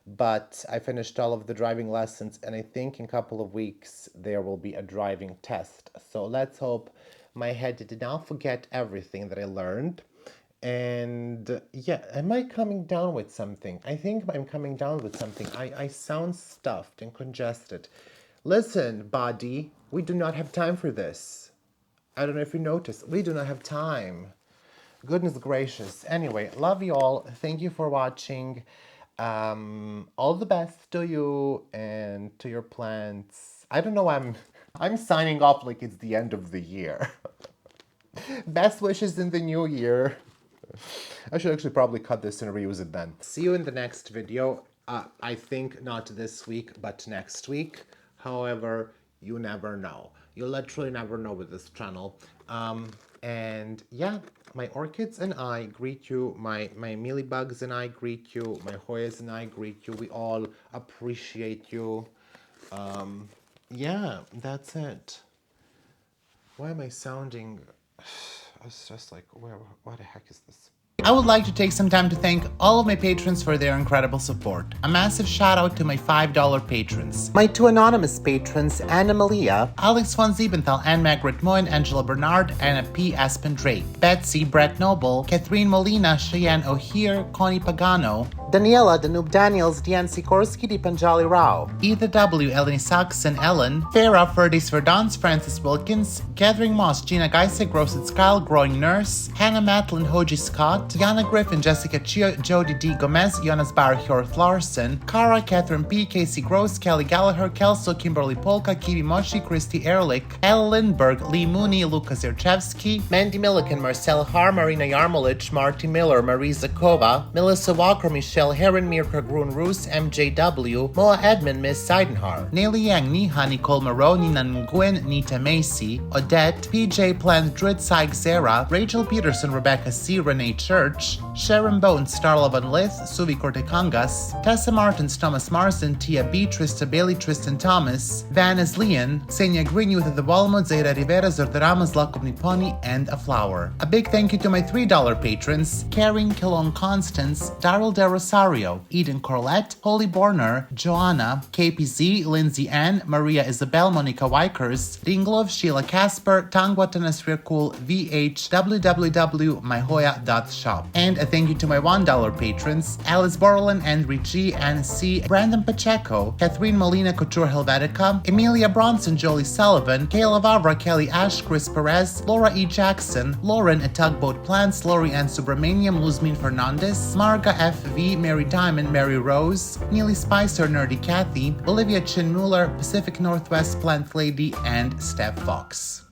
but I finished all of the driving lessons, and I think in a couple of weeks there will be a driving test. So let's hope my head did not forget everything that I learned. And yeah, am I coming down with something? I think I'm coming down with something. I sound stuffed and congested. Listen, body, we do not have time for this. I don't know if you noticed. We do not have time. Goodness gracious. Anyway, love you all. Thank you for watching. All the best to you and to your plants. I don't know, I'm signing off like it's the end of the year. Best wishes in the new year. I should actually probably cut this and reuse it then. See you in the next video. I think not this week, but next week. However, you never know. You literally never know with this channel. And yeah, my orchids and I greet you. My mealybugs and I greet you. My Hoyas and I greet you. We all appreciate you. Yeah, that's it. Why am I sounding... I was just like, what the heck is this? I would like to take some time to thank all of my patrons for their incredible support. A massive shout out to my $5 patrons. My 2 anonymous patrons, Anna Malia, Alex von Siebenthal, Anne Margaret Moen, Angela Bernard, Anna P. Aspen Drake, Betsy, Brett Noble, Catherine Molina, Cheyenne O'Hear, Connie Pagano, Daniela, Danube Daniels, Diane Sikorsky, Dipanjali Rao, Ether W, Eleni Saxon, Ellen, Farah, Ferdis Verdance, Francis Wilkins, Gathering Moss, Gina Geisig, Roasted Skyle, Growing Nurse, Hannah Matlin, Hoji Scott, Yana Griffin, Jessica Chio, Jody D. Gomez, Jonas Barr, Hjorth Larson, Kara, Catherine P., Casey Gross, Kelly Gallagher, Kelso, Kimberly Polka, Kiwi Moshi, Christy Ehrlich, Elle Lindberg, Lee Mooney, Lucas Irchevsky, Mandy Milliken, Marcel Har, Marina Yarmolich, Marty Miller, Marie Zakova, Melissa Walker, Michelle Heron, Mirka Grun-Roos, MJW, Moa Edmund, Miss Seidenhar, Nelly Yang, Niha, Nicole Moreau, Nina Nguyen, Nita Macy, Odette, PJ Plant, Drid Saig Zera, Rachel Peterson, Rebecca C., Renee Church, Sharon Bones, Starla Van Lith, Suvi Cortecangas, Tessa Martins, Thomas Marsden, Tia B., Trista Bailey, Tristan Thomas, Vannas Leon, Xenia Green, Youth of the Walmud, Zaira Rivera, Zordarama, Zlakov Niponi, and A Flower. A big thank you to my $3 patrons, Karen Kilon Constance, Daryl De Rosario, Eden Corlett, Holly Borner, Joanna, KPZ, Lindsay Ann, Maria Isabel, Monica Wykers, Dinglov, Sheila Casper, Tangwa Tanasrirkul, VH, www.myhoya.shop. And a thank you to my $1 patrons, Alice Borland, Andrew G, Anna C, Brandon Pacheco, Catherine Molina, Couture Helvetica, Emilia Bronson, Jolie Sullivan, Kayla Vavra, Kelly Ash, Chris Perez, Laura E. Jackson, Lauren at Tugboat Plants, Lori Ann Subramaniam, Luzmin Fernandez, Marga F.V., Mary Diamond, Mary Rose, Neely Spicer, Nerdy Kathy, Olivia Chin Mueller, Pacific Northwest Plant Lady, and Steph Fox.